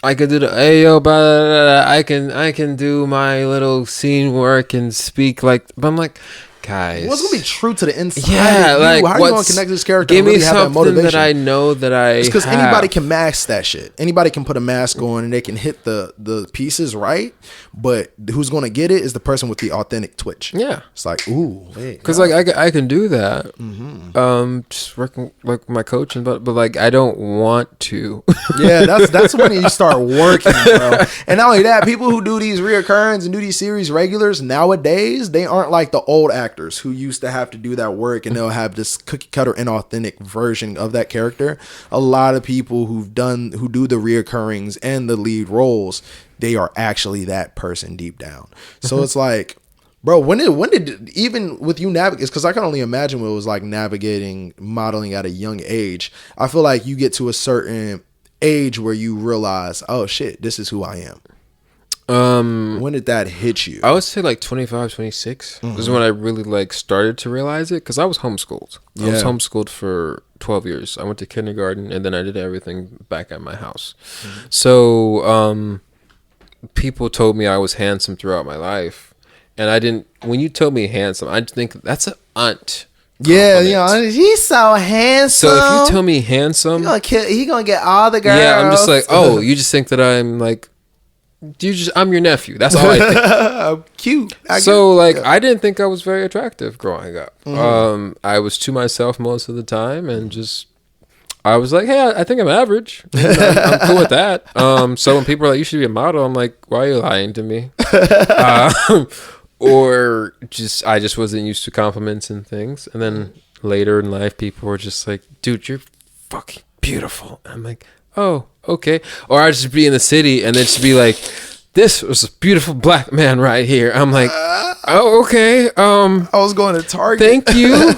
B: I can do the ayo, but I can do my little scene work and speak like, but I'm like, guys,
A: what's gonna be true to the inside?
B: Yeah,
A: of you?
B: like,
A: how are you gonna connect this character?
B: Give
A: and really
B: me
A: have that
B: something
A: motivation?
B: that I know that I.
A: It's because anybody can mask that shit. Anybody can put a mask on and they can hit the pieces right, but who's gonna get it is the person with the authentic twitch.
B: Yeah,
A: it's like, ooh,
B: because like I can do that. Mm-hmm. Just working like my coaching, but like I don't want to.
A: Yeah, that's when you start working, bro. And not only that, people who do these reoccurrence and do these series regulars nowadays, they aren't like the old actors who used to have to do that work and they'll have this cookie cutter inauthentic version of that character. A lot of people who do the reoccurrings and the lead roles, they are actually that person deep down. So it's like, bro, when did even with you navigate? Because I can only imagine what it was like navigating modeling at a young age. I feel like you get to a certain age where you realize, oh shit, this is who I am. When did that hit you?
B: I would say like 25, 26. This is when I really like started to realize it, because I was homeschooled. I was homeschooled for 12 years. I went to kindergarten and then I did everything back at my house. So people told me I was handsome throughout my life, and I didn't. When you told me handsome, I think that's an aunt.
A: Yeah, you know, he's so handsome.
B: So if you tell me handsome,
A: he gonna get all the girls.
B: Yeah, I'm just like, oh, you just think that I'm like, I'm your nephew. That's all I think.
A: I'm cute.
B: I didn't think I was very attractive growing up. I was to myself most of the time, and just I was like, hey, I think I'm average. I'm cool with that. So when people are like, you should be a model, I'm like, why are you lying to me? Or I just wasn't used to compliments and things. And then later in life, people were just like, dude, you're fucking beautiful. And I'm like, oh, okay. Or I'd just be in the city and then just be like, this was a beautiful black man right here. I'm like, oh, okay.
A: I was going to Target.
B: Thank you.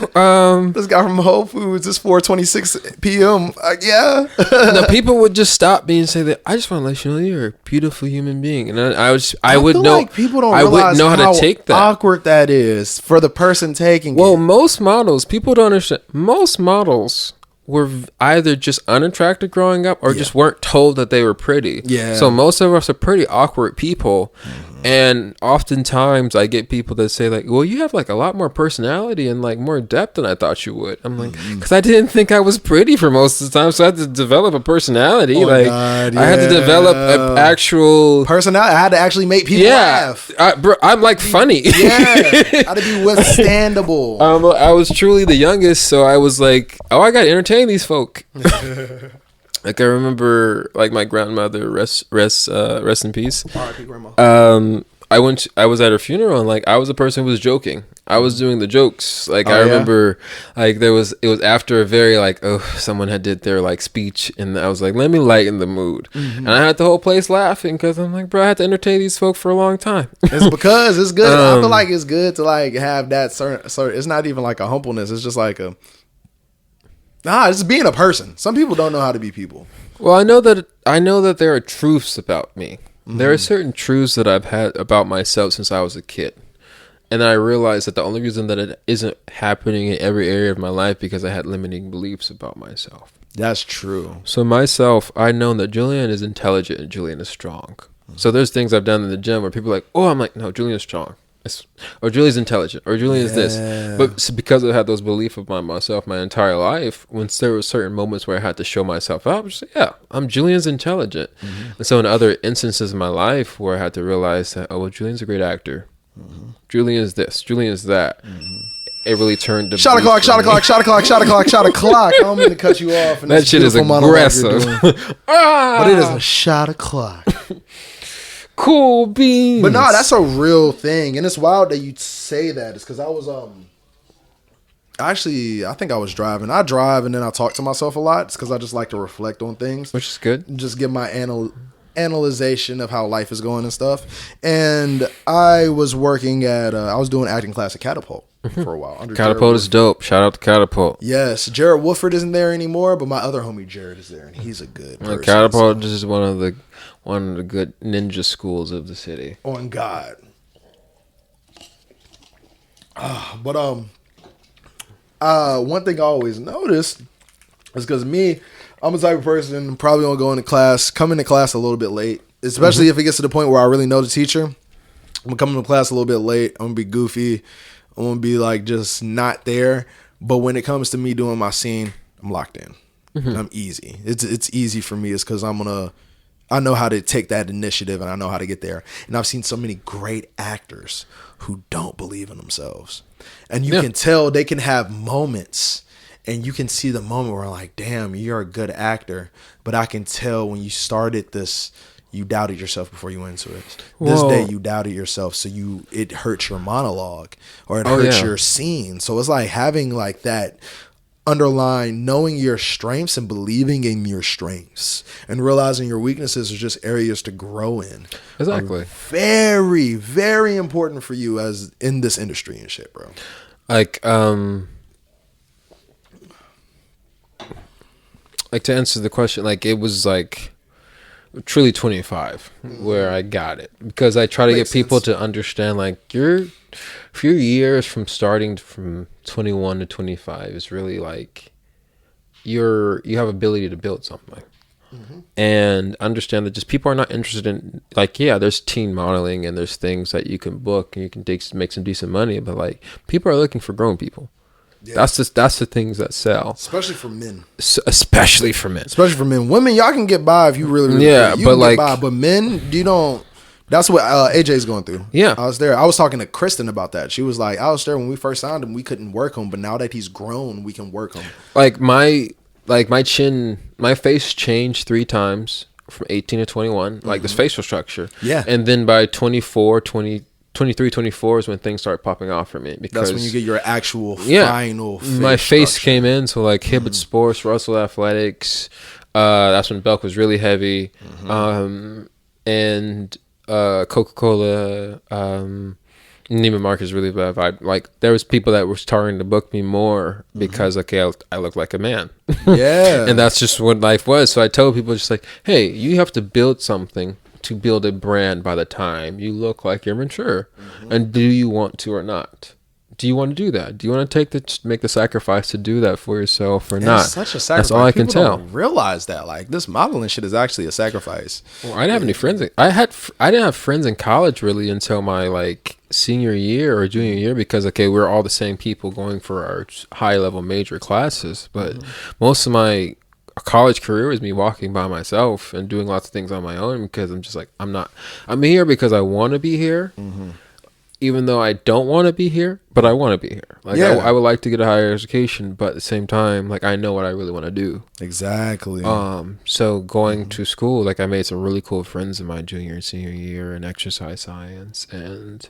A: This guy from Whole Foods. It's 4:26 p.m. Yeah.
B: No, people would just stop me and say that I just want to let you know you're a beautiful human being, and I would know.
A: Like people don't realize how to take that. Awkward that is for the person taking it.
B: Well, most models, people don't understand. Most models were either just unattractive growing up or just weren't told that they were pretty. Yeah. So most of us are pretty awkward people. And oftentimes I get people that say like, well, you have like a lot more personality and like more depth than I thought you would. I'm like, because I didn't think I was pretty for most of the time. So I had to develop a personality. I had to develop an actual
A: personality. I had to actually make people laugh.
B: I'm like funny.
A: Yeah. I had to be withstandable.
B: I was truly the youngest. So I was like, oh, I got to entertain these folk. Like I remember, like my grandmother, rest in peace.
A: R.I.P. Grandma.
B: I was at her funeral, and like I was the person who was joking. I was doing the jokes. Like I remember, like it was after a very like, oh, someone had did their like speech, and I was like, let me lighten the mood, and I had the whole place laughing because I'm like, bro, I had to entertain these folk for a long time.
A: It's because it's good. I feel like it's good to like have that certain. It's not even like a humbleness. It's just like it's being a person. Some people don't know how to be people.
B: Well, I know that there are truths about me. There are certain truths that I've had about myself since I was a kid. And I realized that the only reason that it isn't happening in every area of my life because I had limiting beliefs about myself.
A: That's true.
B: So myself, I know that Julian is intelligent and Julian is strong. So there's things I've done in the gym where people are like, oh, I'm like, no, Julian's strong. Or Julian's intelligent. Or Julian is this. But because I had those beliefs about myself my entire life, when there were certain moments where I had to show myself up, I was just like, yeah, I'm Julian's intelligent. And so in other instances in my life where I had to realize that, oh, well, Julian's a great actor. Julian is this. Julian is that. It really turned to
A: shot o'clock. I don't mean to cut you off. And
B: that shit is aggressive.
A: But it is a shot o'clock.
B: Cool beans.
A: But no, that's a real thing. And it's wild that you say that. It's because I was actually, I think I was driving. I drive and then I talk to myself a lot. It's because I just like to reflect on things.
B: Which is good.
A: Just give my analyzation of how life is going and stuff. And I was working at I was doing acting class at Catapult for a while.
B: Catapult is dope. Shout out to Catapult.
A: Yes, Jared Woodford isn't there anymore, but my other homie Jared is there, and he's a good person.
B: Catapult is one of the good ninja schools of the city.
A: On God. But one thing I always noticed is because I'm the type of person probably gonna come into class a little bit late, especially if it gets to the point where I really know the teacher. I'm gonna come into class a little bit late. I'm gonna be goofy. I'm gonna be like just not there. But when it comes to me doing my scene, I'm locked in. I'm easy. It's easy for me. It's because I know how to take that initiative and I know how to get there. And I've seen so many great actors who don't believe in themselves. And you can tell they can have moments and you can see the moment where I'm like, damn, you're a good actor. But I can tell when you started this, you doubted yourself before you went into it. This day you doubted yourself. So it hurts your monologue or it hurts your scene. So it's like having like that underline knowing your strengths and believing in your strengths and realizing your weaknesses are just areas to grow in.
B: Exactly.
A: Very, very important for you as in this industry and shit, bro.
B: Like to answer the question, like it was like truly 25 where I got it because I try to get people to understand like your few years from starting from 21 to 25 is really like you have ability to build something and understand that just people are not interested in like there's teen modeling and there's things that you can book and you can make some decent money, but like people are looking for grown people. That's the things that sell, especially for men. Women, y'all can get by if you really
A: but like, get by, but men, you don't. That's what AJ's going through.
B: Yeah,
A: I was there. I was talking to Kristen about that. She was like, I was there when we first signed him. We couldn't work him, but now that he's grown, we can work him.
B: Like my chin, my face changed 3 times from 18 to 21. Like this facial structure.
A: Yeah,
B: and then by 23, 24 is when things start popping off for me because
A: that's when you get your actual final
B: my face structure. Came in, so like Hibbett Sports, Russell Athletics, that's when Belk was really heavy, and Coca-Cola, Neiman Marcus really bad vibe. Like there was people that were starting to book me more because I look like a man. And that's just what life was. So I told people just like, hey, you have to build something to build a brand by the time you look like you're mature. And do you want to or not? Do you want to do that? Do you want to make the sacrifice to do that for yourself or not?
A: It's such a sacrifice.
B: That's all I can tell.
A: Don't realize that like this modeling shit is actually a sacrifice.
B: Well, I didn't have any friends. I didn't have friends in college really until my like senior year or junior year because we're all the same people going for our high level major classes. But most of my college career was me walking by myself and doing lots of things on my own because I'm just like I'm here because I want to be here. even though I don't want to be here, but I want to be here. Like, I would like to get a higher education, but at the same time, like, I know what I really want to do.
A: Exactly.
B: So going to school, like, I made some really cool friends in my junior and senior year in exercise science, and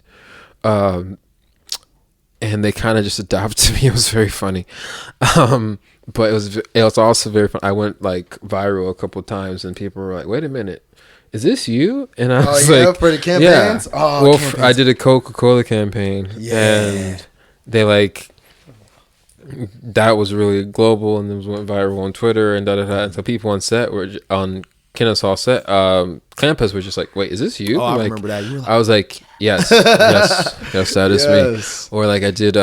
B: they kind of just adopted me. It was very funny. But it was also very fun. I went like viral a couple of times, and people were like, "Wait a minute, is this you?" And I was like,
A: for the campaigns?
B: Yeah.
A: Oh,
B: well,
A: campaigns.
B: I did a Coca-Cola campaign, and they like that was really global, and it went viral on Twitter and And so people on set were on Kennesaw set, campus were just like, "Wait, is this you?"
A: Oh, I
B: like,
A: remember that. You were like,
B: I was like, "Yes, yes, that is me." Or like I did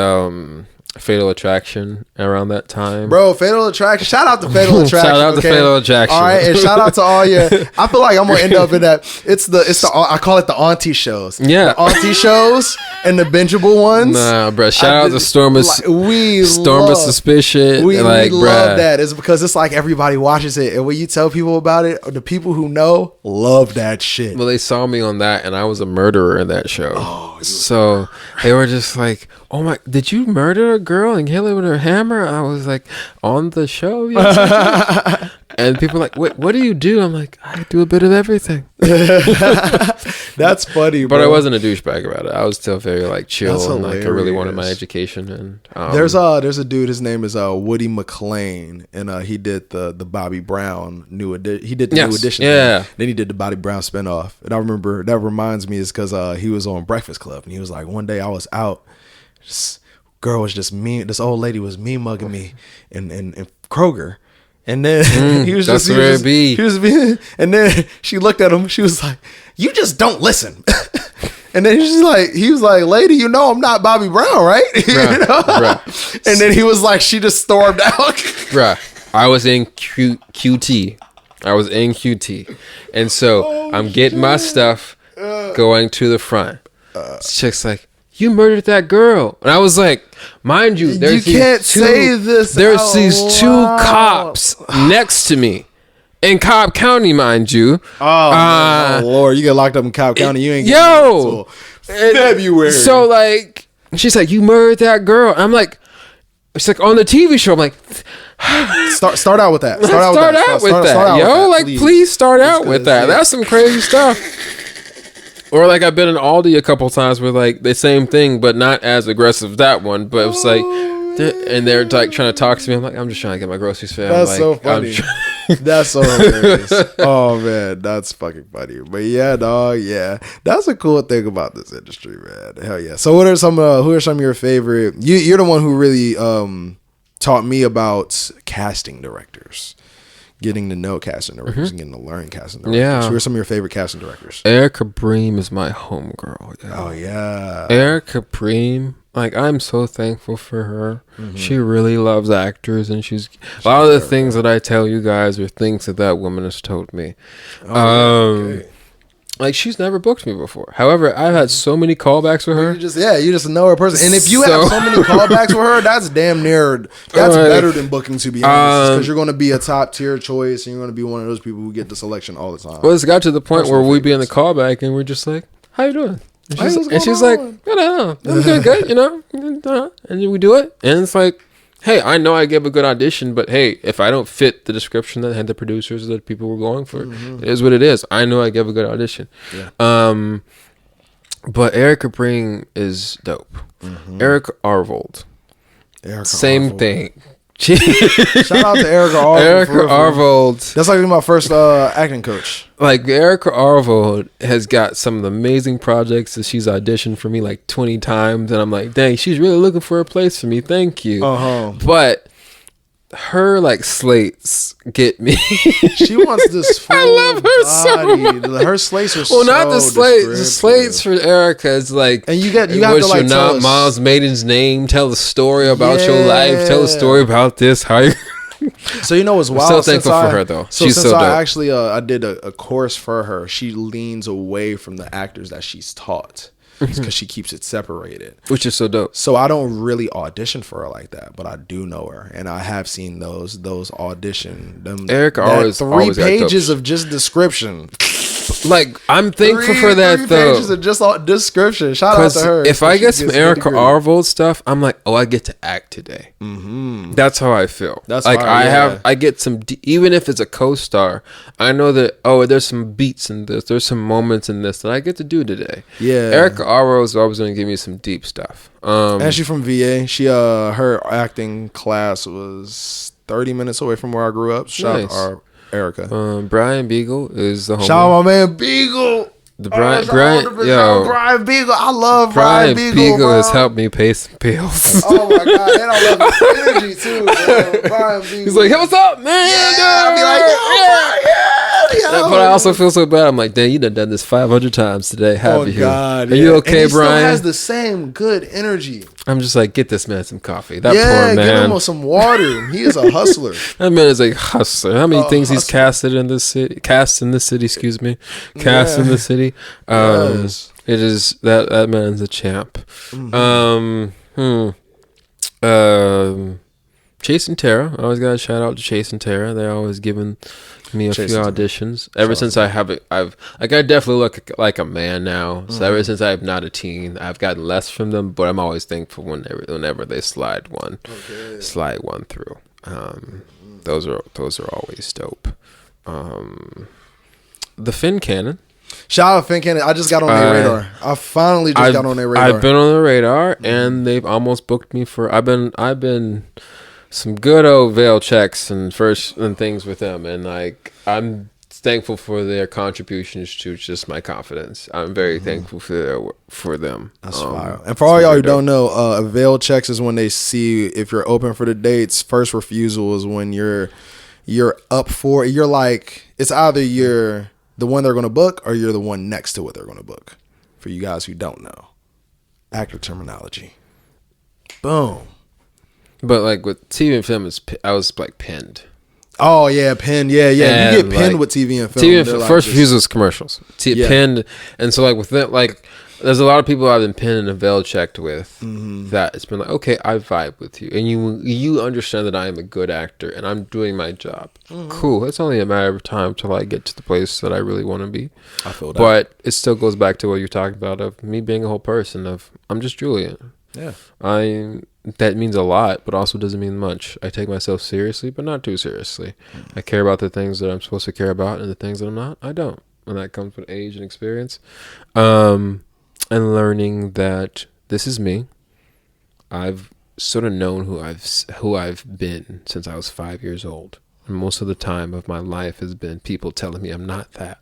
B: Fatal Attraction around that time.
A: Bro, Fatal Attraction. Shout out to Fatal Attraction.
B: Shout out to Fatal Attraction.
A: All right, and shout out to all your. I feel like I'm gonna end up in that. It's the I call it the auntie shows.
B: Yeah,
A: the auntie shows and the bingeable ones.
B: Nah, bro. Shout out to Storm of Suspicion.
A: We
B: like,
A: love that. It's because it's like everybody watches it, and when you tell people about it, the people who know love that shit.
B: Well, they saw me on that, and I was a murderer in that show. Oh, so they were just like, "Oh my, did you murder a girl and kill her with her hammer?" I was like, "On the show." Yeah. And people are like, "Wait, what do you do?" I'm like, "I do a bit of everything."
A: That's funny, bro.
B: But I wasn't a douchebag about it. I was still very like chill, and like I really wanted my education. And
A: there's a dude. His name is Woody McClain, and he did the Bobby Brown new edition. He did the new edition.
B: Yeah.
A: Thing. Then he did the Bobby Brown spinoff. And I remember that reminds me is because he was on Breakfast Club, and he was like, one day I was out. Girl was just mean. This old lady was mean mugging me in Kroger, and then he was being, and then she looked at him. She was like, "You just don't listen." And then he was like, "Lady, you know I'm not Bobby Brown, right?" Bruh. And then he was like, she just stormed out.
B: Bruh, I was in QT. I was in QT, and so I'm getting my stuff, going to the front. Chick's like, "You murdered that girl," and I was like, "Mind you, there's these two cops next to me in Cobb County, mind you."
A: Oh Lord, you get locked up in Cobb County. You ain't
B: getting
A: February.
B: So like, she's like, "You murdered that girl." I'm like, it's like on the TV show. I'm like,
A: start out with that.
B: Start out with that. Please start out with that. That's some crazy stuff. Or like I've been in Aldi a couple times where like the same thing, but not as aggressive that one. But it was like, and they're like trying to talk to me. I'm like, I'm just trying to get my groceries, fam.
A: That's
B: like,
A: so funny. That's so hilarious. Oh man, that's fucking funny. But yeah, dog. Yeah, that's a cool thing about this industry, man. Hell yeah. So what are some? Who are some of your favorite? You're the one who really taught me about casting directors. Getting to know casting directors and getting to learn casting directors.
B: Yeah.
A: Who are some of your favorite casting directors?
B: Erica Bream is my homegirl. Yeah.
A: Oh, yeah.
B: Erica Bream. Like, I'm so thankful for her. Mm-hmm. She really loves actors, and she's a lot of the things that I tell you guys are things that woman has told me. Okay. Like, she's never booked me before. However, I've had so many callbacks with her.
A: You just know her person. And if you have so many callbacks with her, that's damn near, that's better than booking, to be honest. Because you're going to be a top tier choice, and you're going to be one of those people who get the selection all the time.
B: Well, it's got to the point where we be in the callback, and we're just like, "How you doing?" And she's like, "I don't know. I'm doing good, you know?" And then we do it, and it's like, hey, I know I gave a good audition, but hey, if I don't fit the description that had the producers that people were going for, it is what it is. I know I gave a good audition. Yeah. But Erica Bream is dope. Erica Arvold. Same thing.
A: Shout out to Erica Arvold.
B: Erica Arvold.
A: That's like my first acting coach.
B: Like, Erica Arvold has got some of the amazing projects that she's auditioned for me like 20 times, and I'm like, dang, she's really looking for a place for me. Thank you. But her like slates get me.
A: She wants this full
B: I love her
A: body. So much. Her slates are so
B: not the slates. The slates for Erica is like,
A: and you have to like
B: tell your mom's maiden's name, tell the story about your life, tell the story about this, how you
A: So you know what's wild?
B: I'm so thankful for her though.
A: So
B: she's
A: since
B: so dope.
A: I actually I did a course for her, she leans away from the actors that she's taught. Because she keeps it separated,
B: which is so dope.
A: So I don't really audition for her like that, but I do know her, and I have seen those audition them.
B: Erica always
A: 3 pages of just description.
B: Like, I'm thankful for that,
A: three
B: though.
A: pages of just all description. Shout out to her.
B: If I get some Erica Arvold stuff, I'm like, oh, I get to act today. Mm-hmm. That's how I feel. That's like I get some, even if it's a co-star, I know that, oh, there's some beats in this, there's some moments in this that I get to do today. Yeah, Erica Arvold is always going to give me some deep stuff.
A: And she's from VA. She her acting class was 30 minutes away from where I grew up. Shout out Erica.
B: Brian Beagle is the homie.
A: Shout out my man Beagle.
B: Brian
A: Beagle. I love Brian Beagle.
B: Beagle has helped me pay some bills.
A: Oh my god, and I love his energy too. Bro. Brian Beagle.
B: He's like, hey, what's up, man?
A: Yeah, I'll be like, yo.
B: But I also feel so bad. I'm like, dang, you done this 500 times today, haven't you?
A: God,
B: are you okay, and he
A: Brian?
B: Still
A: has the same good energy.
B: I'm just like, get this man some coffee. That poor man.
A: Get him some water. He is a hustler.
B: That man is a hustler. How many things he's casted in this city? Cast in this city, excuse me. Cast in the city. Yes. It is that man's a champ. Mm-hmm. Chase and Tara. I always got to shout out to Chase and Tara. They're always giving me a few auditions. Ever since I definitely look like a man now. So ever since I'm not a teen, I've gotten less from them. But I'm always thankful whenever they slide one through. Those are always dope. The Finn Cannon.
A: Shout out Finn Cannon. I just got on their radar. I finally got on their radar.
B: I've been on the radar, and they've almost booked me for. I've been some good old veil checks and things with them, and like I'm thankful for their contributions to just my confidence. I'm very thankful for them. That's fire.
A: And for all y'all who don't know, a veil checks is when they see if you're open for the dates. First refusal is when you're up for. You're like, it's either you're the one they're going to book or you're the one next to what they're going to book. For you guys who don't know, actor terminology. Boom.
B: But like with TV and film, I was like pinned.
A: Oh yeah, pinned. Yeah. And you get pinned with TV and film.
B: TV and first refusal is commercials. Pinned, and so like with that, like there's a lot of people I've been pinned and veil checked with. That it's been like, okay, I vibe with you, and you understand that I am a good actor and I'm doing my job. Cool. It's only a matter of time till I get to the place that I really want to be. I feel that, but it still goes back to what you're talking about of me being a whole person. Of I'm just Julian. Yeah. That means a lot, but also doesn't mean much. I take myself seriously, but not too seriously. I care about the things that I'm supposed to care about, and the things that I'm not, I don't. And that comes with age and experience. And learning that this is me. I've sort of known who I've been since I was 5 years old. And most of the time of my life has been people telling me I'm not that.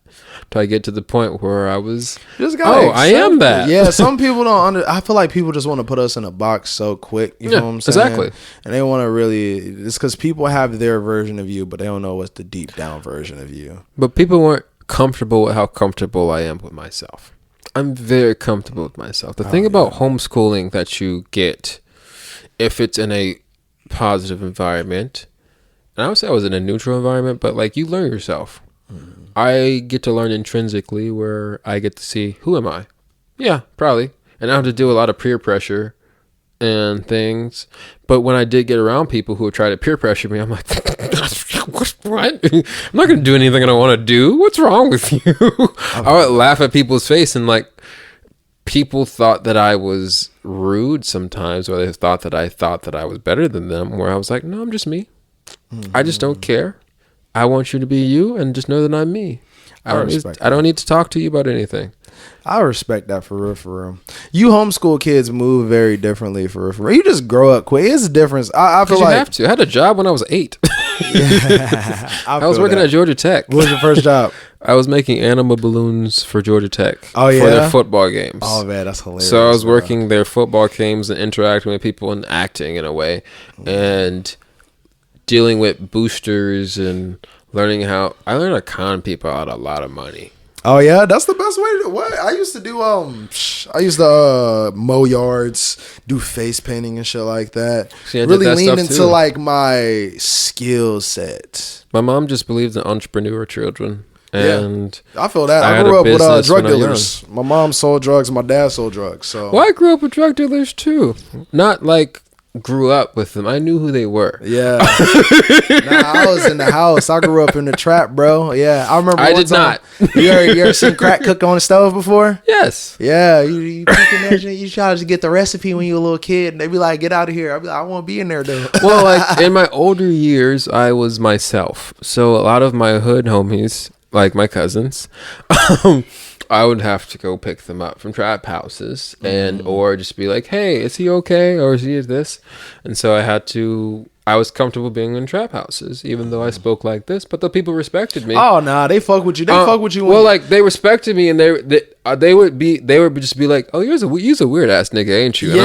B: Till I get to the point where I was, I am that.
A: Yeah, some people don't I feel like people just want to put us in a box so quick. You know what I'm saying?
B: Exactly.
A: And they want to really, it's because people have their version of you, but they don't know what's the deep down version of you.
B: But people weren't comfortable with how comfortable I am with myself. I'm very comfortable with myself. The thing about homeschooling that you get, if it's in a positive environment, and I would say I was in a neutral environment, but like you learn yourself. I get to learn intrinsically where I get to see, who am I? Yeah, probably. And I have to do a lot of peer pressure and things. But when I did get around people who would try to peer pressure me, I'm like, what? I'm not going to do anything I don't want to do. What's wrong with you? I would laugh at people's face, and like people thought that I was rude sometimes, or they thought that I was better than them, where I was like, no, I'm just me. I just don't care. I want you to be you, and just know that I'm me. I don't need to talk to you about anything.
A: I respect that for real. You homeschool kids move very differently for real. You just grow up quick. It's a difference. I feel like
B: you have to. I had a job when I was 8. I was working at Georgia Tech.
A: What was your first job?
B: I was making animal balloons for Georgia Tech.
A: Oh yeah,
B: for their football games.
A: Oh man, that's hilarious.
B: So I was working their football games and interacting with people and acting in a way, and dealing with boosters and learning how I learned to con people out a lot of money.
A: Oh yeah, that's the best way to do what I used to do. I used to mow yards, do face painting and shit like that. Really lean into like my skill set.
B: My mom just believed in entrepreneur children. And
A: I feel that. I grew up with drug dealers. My mom sold drugs, my dad sold drugs. So
B: I grew up with drug dealers too. Not like grew up with them, I knew who they were.
A: Yeah. I was in the house. I grew up in the trap, bro. Yeah, I remember.
B: I did not.
A: You ever seen crack cook on the stove before?
B: Yes.
A: Yeah, you cooking that shit. You try to get the recipe when you were a little kid, and they be like, "Get out of here." I be like, "I want to be in there, though."
B: Well, like in my older years, I was myself. So a lot of my hood homies, like my cousins, I would have to go pick them up from trap houses or just be like, hey, is he okay? Or is he this? And so I was comfortable being in trap houses, even though I spoke like this, but the people respected me.
A: Oh, nah, they fuck with you. They fuck with you.
B: Well, like they respected me and they would just be like, oh, you're a weird ass nigga, ain't you? And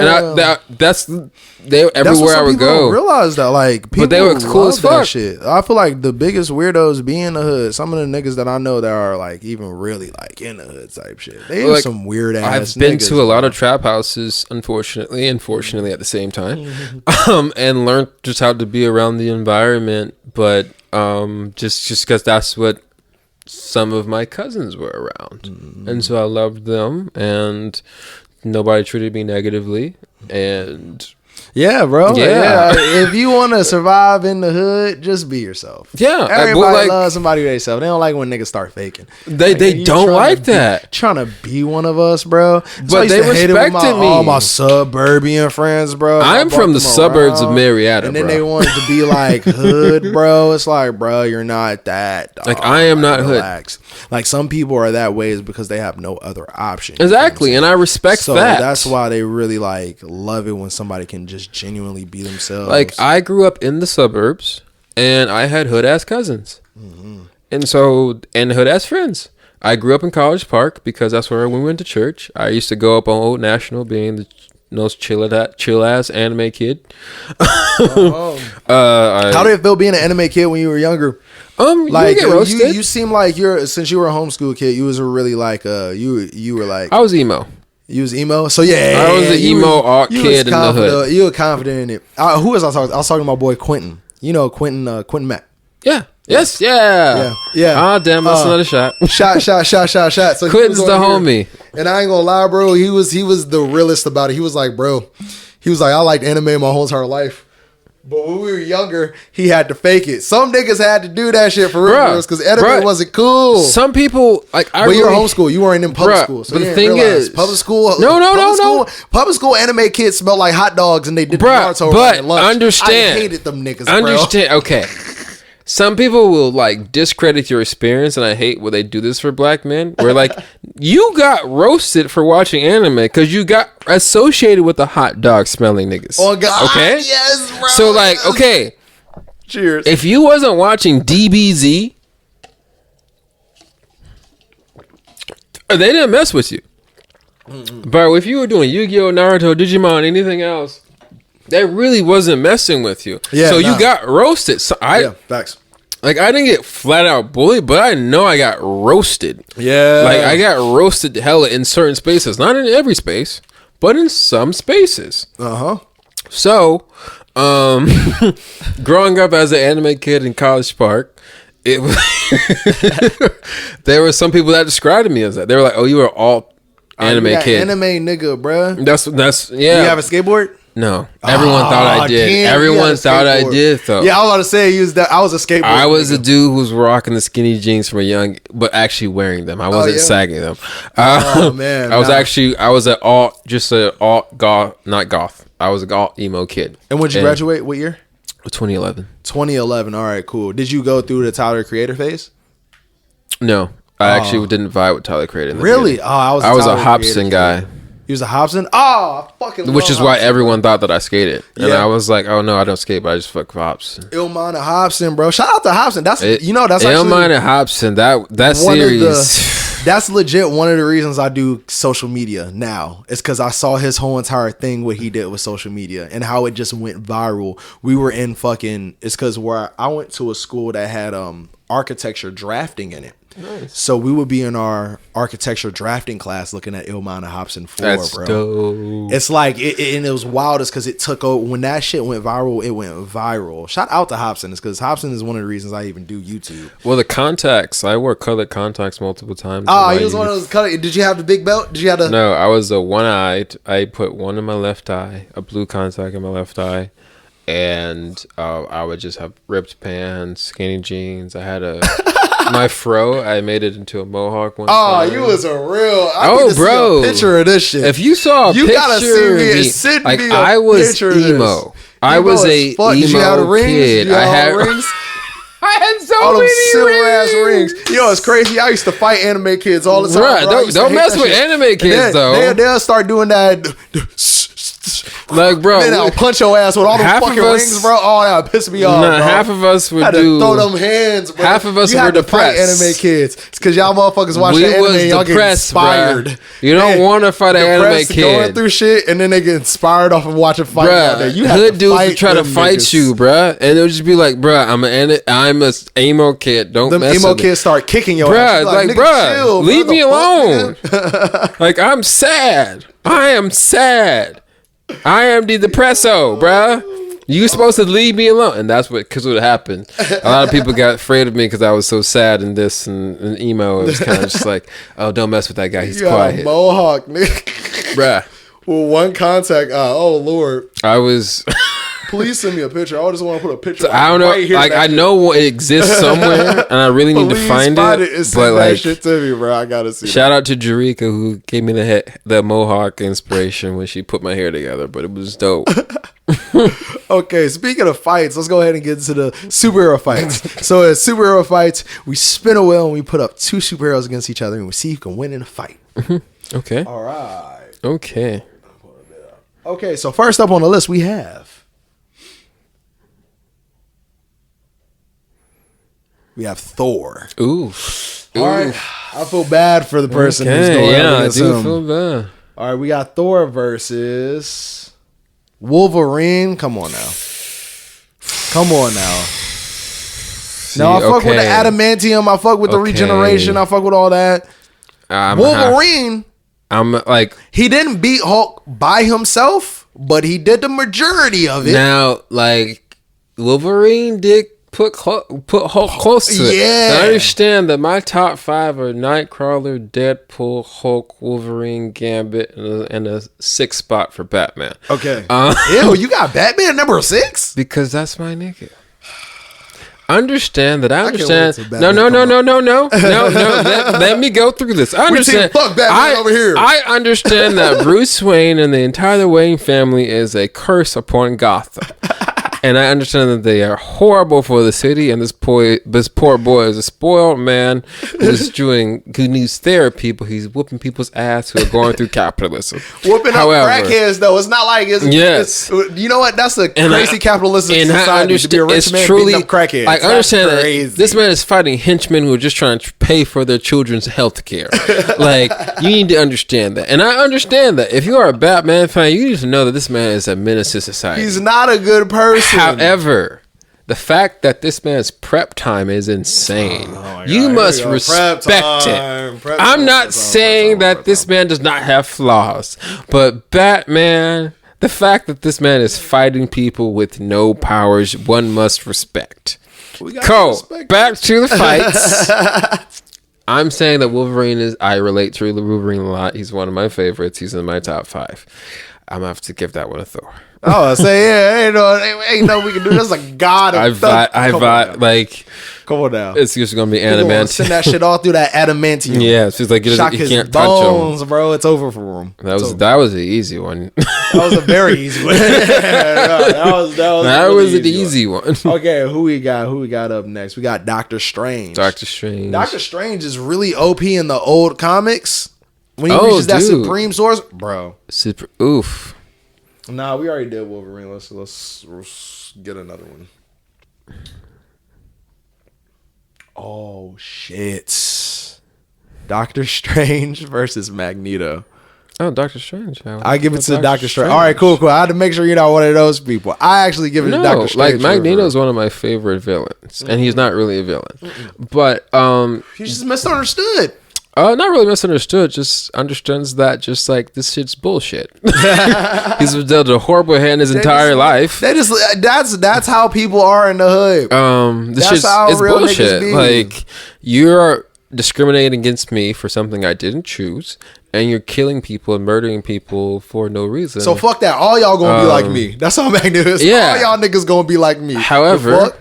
B: I'm like, that's everywhere I would go.
A: Don't realize that, like, people,
B: but they were cool as fuck.
A: Shit. I feel like the biggest weirdos be in the hood. Some of the niggas that I know that are like even really like in the hood type shit. They are some weird ass.
B: I've been to a lot of trap houses, unfortunately at the same time, and learned just how to be around the environment. But just because that's what some of my cousins were around, and so I loved them, and nobody treated me negatively, and.
A: Yeah, bro. Yeah. If you want to survive in the hood, just be yourself. Yeah. Everybody loves somebody they self. They don't like when niggas start faking.
B: They don't like that.
A: Trying to be one of us, bro.
B: But they respected me.
A: All my suburban friends, bro.
B: I'm from the suburbs of Marietta,
A: and then they wanted to be like hood, bro. It's like, bro, you're not that. Dog.
B: Like, I am not
A: relax. Hood. Like, some people are that way is because they have no other option.
B: Exactly. And I respect that.
A: So that's why they really like love it when somebody can just genuinely be themselves.
B: Like, I grew up in the suburbs and I had hood ass cousins, and hood ass friends. I grew up in College Park because that's where we went to church. I used to go up on Old National, being the most chill ass anime kid.
A: How did it feel being an anime kid when you were younger?
B: Like, you get roasted.
A: You seem like since you were a homeschool kid, you was really like you were like,
B: I was emo.
A: You was emo? So yeah.
B: I was the emo art kid in the hood.
A: You were confident in it. Who was I talking to? I was talking to my boy Quentin. You know Quentin Matt.
B: Yeah. Yes, yeah. Ah, damn, that's another shot.
A: Shot. So
B: Quentin's the homie.
A: And I ain't gonna lie, bro. He was the realest about it. He was like, I liked anime my whole entire life. But when we were younger, he had to fake it. Some niggas had to do that shit for real, because anime wasn't cool.
B: Some people like.
A: But you're homeschool. You weren't in public school. So
B: but the thing is,
A: public school.
B: No.
A: Public school anime kids smell like hot dogs, and they did Naruto at lunch.
B: Understand?
A: I hated them niggas.
B: Understand? Bro. Okay. Some people will like discredit your experience, and I hate when they do this for black men. Where like you got roasted for watching anime because you got associated with the hot dog smelling niggas.
A: Oh God!
B: Okay,
A: yes, bro.
B: So like, okay,
A: cheers.
B: If you wasn't watching DBZ, they didn't mess with you. But if you were doing Yu-Gi-Oh, Naruto, Digimon, anything else, that really wasn't messing with you. Yeah, so you got roasted. So
A: facts.
B: Like, I didn't get flat out bullied, but I know I got roasted. Yeah. Like, I got roasted hella in certain spaces. Not in every space, but in some spaces. So, growing up as an anime kid in College Park, it was there were some people that described me as that. They were like, "Oh, you were all anime kid,
A: anime nigga, bro."
B: That's yeah.
A: You have a skateboard?
B: No, everyone thought I did. Everyone thought I did, though.
A: Yeah, I was about to say I was a skateboarder.
B: I was a dude who was rocking the skinny jeans from a young, but actually wearing them. I wasn't sagging them.
A: Oh man,
B: I was not goth. I was an alt emo kid.
A: And when did you graduate? What year?
B: 2011.
A: 2011. All right, cool. Did you go through the Tyler Creator phase?
B: No, I actually didn't vibe with Tyler Creator.
A: Really? I
B: was a Hobson guy.
A: He was a Hobson? Oh, I fucking
B: which is why everyone thought that I skated. And I was like, oh no, I don't skate, but I just fuck with Hobson.
A: Illmind and Hobson, bro. Shout out to Hobson. That's
B: Illmind and Hobson. That series.
A: That's legit one of the reasons I do social media now. It's because I saw his whole entire thing, what he did with social media and how it just went viral. We were in it's because where I went to a school that had architecture drafting in it. Nice. So we would be in our architecture drafting class looking at Ilman and Hobson 4,
B: That's
A: bro.
B: dope.
A: It's like, and it was wildest because it took over. When that shit went viral, it went viral. Shout out to Hobson, because Hobson is one of the reasons I even do YouTube.
B: Well, the contacts, I wore colored contacts multiple times.
A: Oh, he was one of those colored. Did you have the big belt? Did you have the?
B: No, I was a one-eyed. I put one in my left eye, a blue contact in my left eye. And I would just have ripped pants, skinny jeans. I had my fro. I made it into a mohawk one time.
A: You was a real. I need to
B: bro!
A: see a picture of this shit.
B: If you saw a picture,
A: gotta send me a
B: I was
A: picture
B: emo.
A: Of this.
B: I was a emo
A: Did you have the rings?
B: kid.
A: I had rings.
B: I had so
A: all them
B: many
A: silver ass rings. Yo, it's crazy. I used to fight anime kids all the time.
B: Right,
A: bro.
B: don't mess with anime kids though.
A: They'll start doing that.
B: Like, bro,
A: then I'll punch your ass with all them fucking rings, bro. Oh, that would piss me off. Bro.
B: Half of us would
A: throw them hands. Bro.
B: Half of us were depressed.
A: Anime kids. It's because y'all motherfuckers watch the anime. Y'all get inspired.
B: Bruh. You don't want to fight an anime kid.
A: Going through shit, and then they get inspired off of watching fight.
B: Bruh,
A: you
B: hood dudes would try to fight you, bruh, and it would just be like, bruh, I'm a emo kid. Don't mess with me.
A: Them emo kids start kicking your
B: ass.
A: Like,
B: bruh,
A: chill,
B: leave me alone.
A: Like,
B: I'm sad. I am sad. I am the depresso, bruh. You supposed to leave me alone, and that's what happened. A lot of people got afraid of me because I was so sad and this and emo. It was kind of just like, oh, don't mess with that guy. He's quiet.
A: Mohawk, nigga.
B: Bruh.
A: Well, one contact. Oh Lord.
B: I was.
A: Please send me a picture. I just want to put a picture.
B: I don't know. Right like I know it exists somewhere, and I really need to find it. But like,
A: shit to me, bro. I gotta see.
B: Shout out to Jerika who gave me the mohawk inspiration when she put my hair together. But it was dope.
A: Okay, speaking of fights, let's go ahead and get into the superhero fights. So at superhero fights, we spin a wheel and we put up two superheroes against each other, and we see who can win in a fight.
B: Okay.
A: All right.
B: Okay.
A: Okay. So first up on the list, we have. We have Thor.
B: Ooh.
A: All right. I feel bad for the person who's going against him.
B: I feel bad.
A: All right, we got Thor versus Wolverine. Come on now. Now I fuck with the adamantium. I fuck with the regeneration. I fuck with all that. Wolverine.
B: I'm like,
A: he didn't beat Hulk by himself, but he did the majority of it.
B: Now, like, Wolverine did put Hulk close to it.
A: Yeah.
B: Now, I understand that my top 5 are Nightcrawler, Deadpool, Hulk, Wolverine, Gambit, and a 6th spot for Batman.
A: Okay. Ew, you got Batman number 6?
B: Because that's my nigga. Understand that I understand. No. Let me go through this. I understand.
A: Fuck Batman over here.
B: I understand that Bruce Wayne and the entire Wayne family is a curse upon Gotham. And I understand that they are horrible for the city, and this poor boy is a spoiled man who needs therapy, but he's whooping people's ass who are going through capitalism.
A: Whooping up crackheads, though. It's not like it's you know what? That's a crazy capitalistic society.
B: I understand,
A: to be a rich man
B: truly
A: beating up crackheads.
B: I understand that this man is fighting henchmen who are just trying to pay for their children's health care. Like, you need to understand that. And I understand that. If you are a Batman fan, you need to know that this man is a menace to society.
A: He's not a good person.
B: However, the fact that this man's prep time is insane. You must respect it. I'm not saying that this man does not have flaws, but Batman, the fact that this man is fighting people with no powers, one must respect. Back to the fights. I'm saying that I relate to Wolverine a lot. He's one of my favorites. He's in my top 5. I'm going to have to give that one a Thor.
A: Oh, ain't no we can do. That's a god. Come on now.
B: It's just gonna be adamantium.
A: Send that shit all through that adamantium.
B: Yeah, it's just like you can't
A: touch him, bro. It's over for him.
B: That was an easy one.
A: That was a very easy one. That was
B: an easy one.
A: Okay, who we got up next? We got Doctor Strange.
B: Doctor Strange
A: is really OP in the old comics. When he reaches that supreme source, bro.
B: Oof.
A: Nah, we already did Wolverine. Let's get another one. Oh shit! Doctor Strange versus Magneto.
B: Oh, Doctor Strange.
A: I give it to Doctor Strange. All right, cool. I had to make sure you're not one of those people. I actually give it to Doctor Strange.
B: Like Magneto is one of my favorite villains, and he's not really a villain, but
A: he's just misunderstood.
B: Not really misunderstood. Just understands that just like this shit's bullshit. He's dealt a horrible hand his entire life.
A: That's how people are in the hood.
B: This shit's it's bullshit. Like you're discriminating against me for something I didn't choose. And you're killing people and murdering people for no reason.
A: So fuck that. All y'all gonna be like me. That's how Magneto is. Yeah. All y'all niggas gonna be like me.
B: However,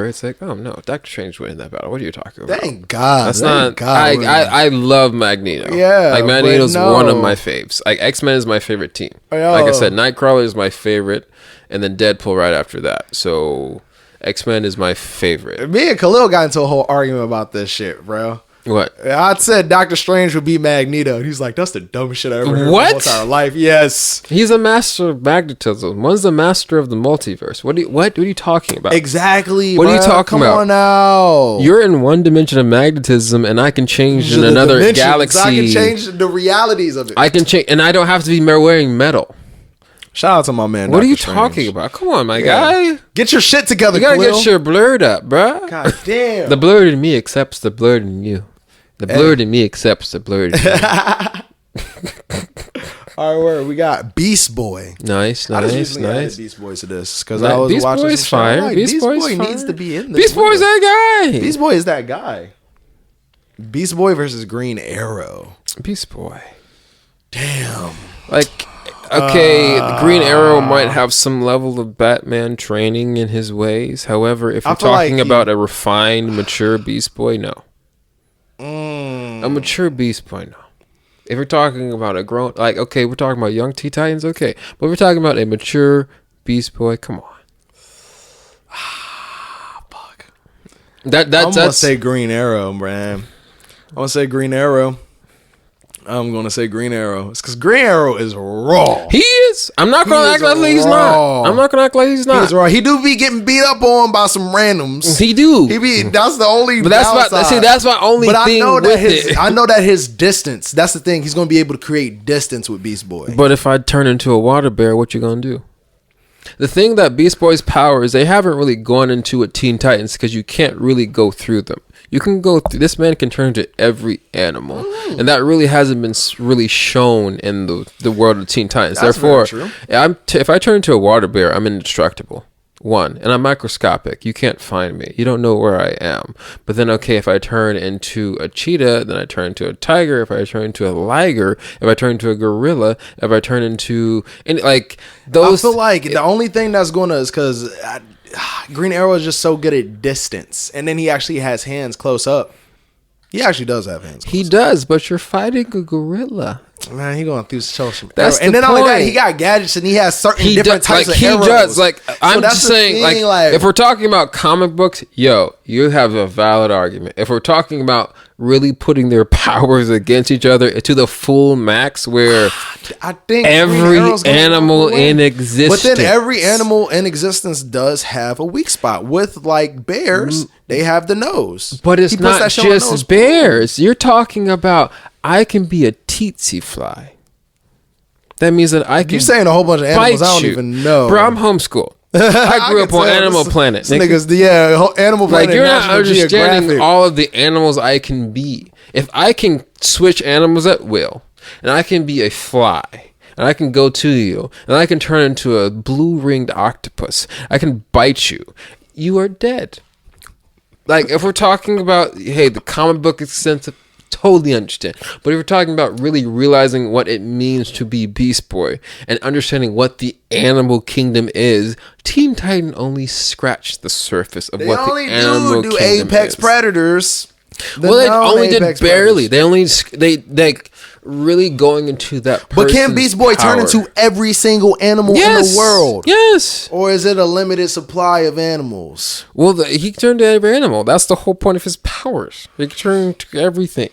B: it's like, oh no, Doctor Strange win that battle. What are you talking about?
A: Thank God.
B: That's not. God, I love Magneto.
A: Yeah,
B: like Magneto's one of my faves. Like X-Men is my favorite team. Like I said, Nightcrawler is my favorite, and then Deadpool right after that. So X-Men is my favorite.
A: Me and Khalil got into a whole argument about this shit, bro.
B: What?
A: I said Doctor Strange would be Magneto. And he's like, that's the dumbest shit I ever heard in my entire life. Yes.
B: He's a master of magnetism. One's the master of the multiverse. What are you talking about?
A: Exactly.
B: What are you talking about?
A: Come on now.
B: You're in one dimension of magnetism and I can change in another galaxy.
A: I can change the realities of it.
B: I can change, and I don't have to be wearing metal.
A: Shout out to my man.
B: What Dr. are you talking about? Come on, my guy.
A: Get your shit together,
B: You gotta get your blurred up, bro.
A: God damn.
B: The blurred in me accepts the blurred in you. The blurred in me accepts the blurred in you.
A: All right, where we got Beast Boy.
B: Nice.
A: Added Beast Boy to this because I was watching
B: Boy's fire.
A: Like, Beast Boy needs to be in this.
B: Beast Boy's that guy.
A: Beast Boy is that guy. Beast Boy versus Green Arrow.
B: Beast Boy.
A: Damn.
B: Like, okay, the Green Arrow might have some level of Batman training in his ways. However, if you're talking about a refined, mature Beast Boy, no. A mature Beast Boy, no. If we're talking about a grown, like, okay, we're talking about young Teen Titans, okay. But we're talking about a mature Beast Boy, come on.
A: Fuck.
B: I'm
A: gonna say Green Arrow, man. I'm gonna say Green Arrow. It's because Green Arrow is raw.
B: He is. I'm not gonna act like he's not. I'm not gonna act like he's not.
A: He's raw. He do be getting beat up on by some randoms.
B: He do.
A: That's the only.
B: But that's my only thing.
A: I know that his distance. That's the thing. He's gonna be able to create distance with Beast Boy.
B: But if I turn into a water bear, what you gonna do? The thing that Beast Boy's power is they haven't really gone into a Teen Titans because you can't really go through them. You can go through. This man can turn into every animal, and that really hasn't been really shown in the world of Teen Titans.
A: That's
B: Therefore,
A: very true.
B: If I turn into a water bear, I'm indestructible. One, and I'm microscopic. You can't find me. You don't know where I am. But then, okay, if I turn into a cheetah, then I turn into a tiger. If I turn into a liger, if I turn into a gorilla, if I turn into those.
A: I feel like the only thing that's gonna is because Green Arrow is just so good at distance, and then he actually has hands close up. He actually does have hands.
B: He does, but you're fighting a gorilla.
A: Man, he going through social.
B: That's
A: and then only that, he got gadgets and he has certain different types of arrows. He does.
B: Like, I'm just saying, like, if we're talking about comic books, you have a valid argument. If we're talking about really putting their powers against each other to the full max, where
A: I think
B: every animal in existence,
A: but then every animal in existence does have a weak spot. With like bears, they have the nose.
B: But it's not just bears. You're talking about. I can be a tsetse fly. That means that I can.
A: You're saying a whole bunch of animals I don't even know.
B: Bro, I'm homeschooled. I grew up on Animal Planet.
A: Niggas, Animal Planet.
B: Like, you're not understanding all of the animals I can be. If I can switch animals at will, and I can be a fly, and I can go to you, and I can turn into a blue-ringed octopus, I can bite you, you are dead. Like, if we're talking about, hey, the comic book extensive, totally understand. But if we're talking about really realizing what it means to be Beast Boy and understanding what the animal kingdom is, Teen Titan only scratched the surface of what the animal kingdom is. They only do Apex
A: Predators.
B: Well, they only did barely. They really going into that person's
A: But can Beast Boy turn into every single animal in the world?
B: Yes.
A: Or is it a limited supply of animals?
B: Well, he can turn to every animal. That's the whole point of his powers. He can turn to everything.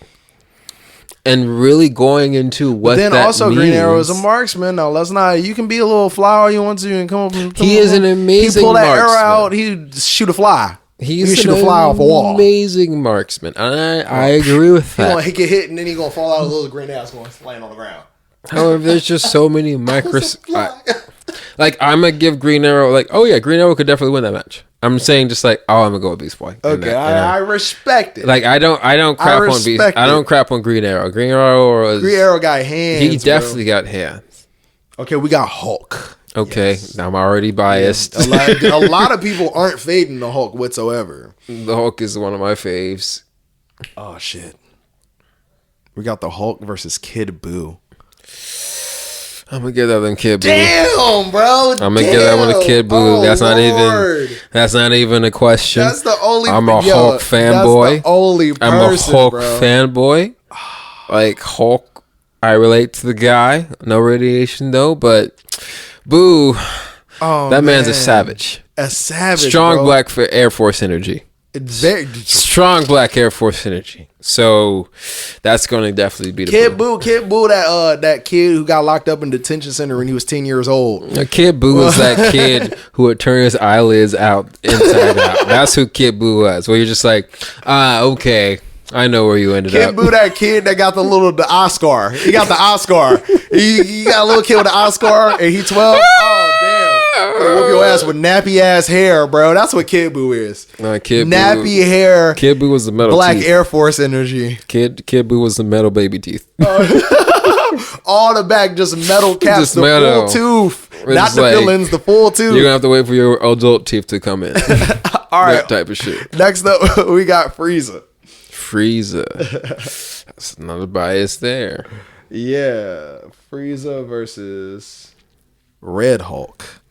B: And really going into what that means. Then also
A: Green Arrow is a marksman. No, let's not. You can be a little fly all you want to and come up.
B: He is an amazing marksman.
A: He pull that arrow out. He shoot a fly.
B: He's
A: an fly off a wall.
B: Amazing marksman. I agree with that.
A: He get hit and then he gonna fall out of little green ass going land on the ground.
B: However, there's just so many like I'm gonna give Green Arrow Green Arrow could definitely win that match. I'm saying just like I'm gonna go with Beast Boy.
A: Okay, I respect it.
B: Like I don't crap on Beast. I don't crap on Green Arrow. Green Arrow
A: got hands.
B: He definitely got hands.
A: Okay, we got Hulk.
B: Okay, yes. I'm already biased.
A: A lot of people aren't fading the Hulk whatsoever.
B: The Hulk is one of my faves.
A: Oh shit. We got the Hulk versus Kid Buu.
B: I'm gonna give that one to Kid Buu.
A: Damn, bro.
B: I'm gonna give that one to Kid Buu. That's not even a question.
A: That's the only.
B: I'm a Hulk fanboy.
A: That's the only person,
B: I'm a Hulk fanboy. Like Hulk, I relate to the guy. No radiation though, but Boo. Oh, that man's a savage.
A: A savage.
B: Strong black for Air Force energy. Strong black Air Force energy. So that's going to definitely be the
A: Kid Buu. That kid who got locked up in detention center when he was 10 years old.
B: Kid Buu was that kid who would turn his eyelids out inside out. That's who Kid Buu was. Where you're just like, okay, I know where you ended up.
A: Kid Buu, that kid that got the Oscar. He got the Oscar. He got a little kid with the Oscar, and he 12. Oh damn. Whoop your ass with nappy ass hair, bro. That's what Kid Buu is. Nappy hair.
B: Kid Buu was the metal
A: black
B: teeth.
A: Air Force energy.
B: Kid Buu was the metal baby teeth.
A: All the back, just metal caps, just the metal. Full tooth. Not the fillings, the full tooth.
B: You're gonna have to wait for your adult teeth to come in.
A: All right,
B: that type of shit.
A: Next up, we got Frieza.
B: That's another bias there.
A: Yeah, Frieza versus Red Hulk.